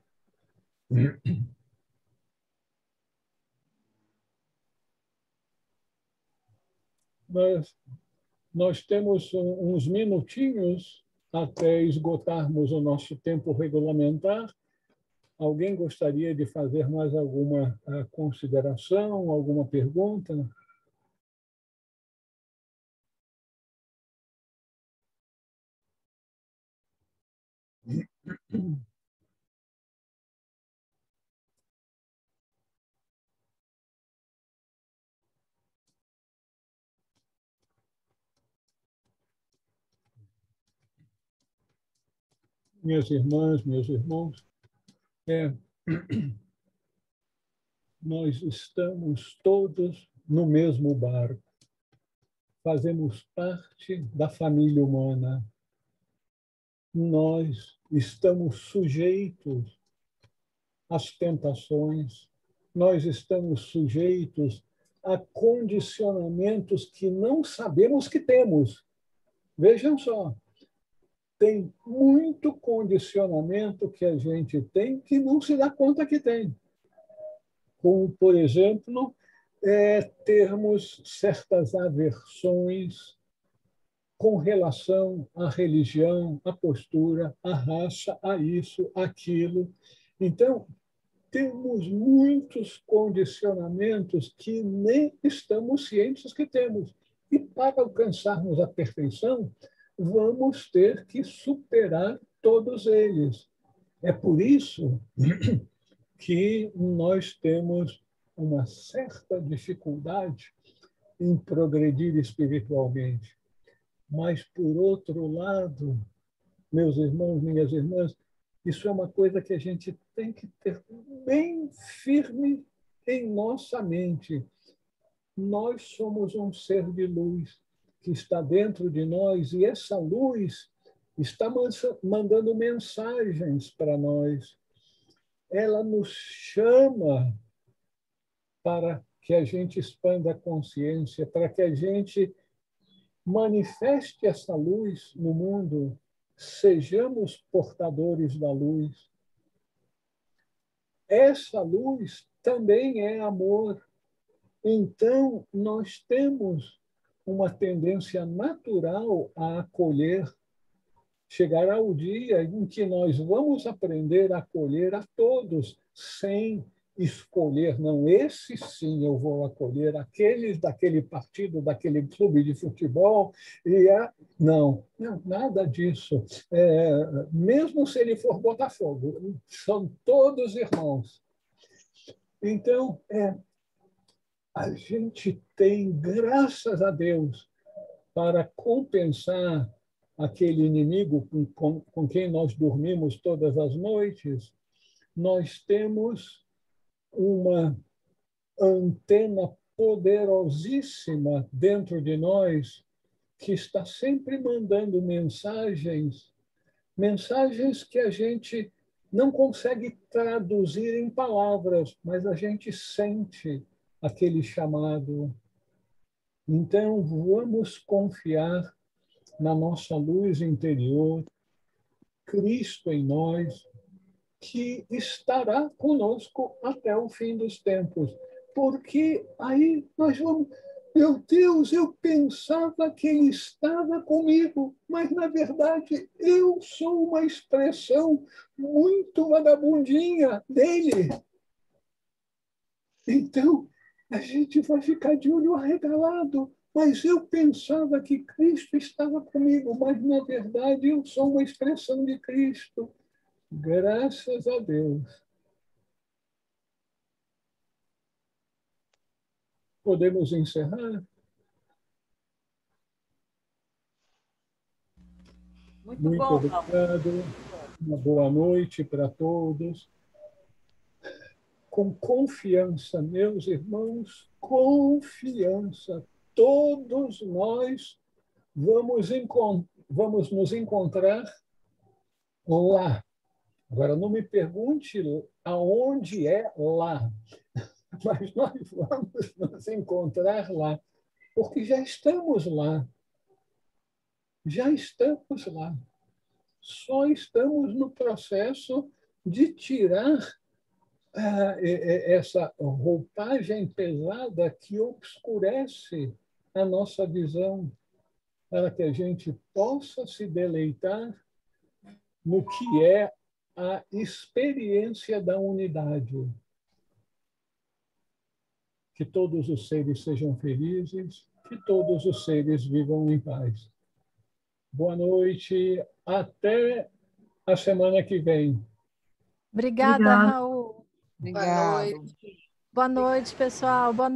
Nós temos uns minutinhos até esgotarmos o nosso tempo regulamentar. Alguém gostaria de fazer mais alguma consideração, alguma pergunta? Minhas irmãs, meus irmãos, nós estamos todos no mesmo barco. Fazemos parte da família humana. Nós estamos sujeitos às tentações, nós estamos sujeitos a condicionamentos que não sabemos que temos. Vejam só, tem muito condicionamento que a gente tem que não se dá conta que tem. Como, por exemplo, termos certas aversões com relação à religião, à postura, à raça, a isso, aquilo. Então, temos muitos condicionamentos que nem estamos cientes que temos. E para alcançarmos a perfeição, vamos ter que superar todos eles. É por isso que nós temos uma certa dificuldade em progredir espiritualmente. Mas, por outro lado, meus irmãos, minhas irmãs, isso é uma coisa que a gente tem que ter bem firme em nossa mente. Nós somos um ser de luz que está dentro de nós, e essa luz está mandando mensagens para nós. Ela nos chama para que a gente expanda a consciência, para que a gente manifeste essa luz no mundo, sejamos portadores da luz. Essa luz também é amor. Então, nós temos uma tendência natural a acolher. Chegará o dia em que nós vamos aprender a acolher a todos, sem escolher, não, esse sim eu vou acolher, aqueles daquele partido, daquele clube de futebol, não, nada disso. Mesmo se ele for Botafogo, são todos irmãos. Então, a gente tem, graças a Deus, para compensar aquele inimigo com quem nós dormimos todas as noites, nós temos uma antena poderosíssima dentro de nós que está sempre mandando mensagens que a gente não consegue traduzir em palavras, mas a gente sente aquele chamado. Então, vamos confiar na nossa luz interior, Cristo em nós, que estará conosco até o fim dos tempos. Porque aí nós vamos... Meu Deus, eu pensava que ele estava comigo, mas, na verdade, eu sou uma expressão muito vagabundinha dele. Então, a gente vai ficar de olho arregalado. Mas eu pensava que Cristo estava comigo, mas, na verdade, eu sou uma expressão de Cristo. Graças a Deus. Podemos encerrar? Muito obrigado. Uma boa noite para todos. Com confiança, meus irmãos, confiança. Todos nós vamos nos encontrar lá. Agora, não me pergunte aonde é lá, mas nós vamos nos encontrar lá, porque já estamos lá. Já estamos lá. Só estamos no processo de tirar essa roupagem pesada que obscurece a nossa visão, para que a gente possa se deleitar no que é a experiência da unidade. Que todos os seres sejam felizes, que todos os seres vivam em paz. Boa noite, até a semana que vem. Obrigada, Raul. Obrigado. Boa noite, pessoal. Boa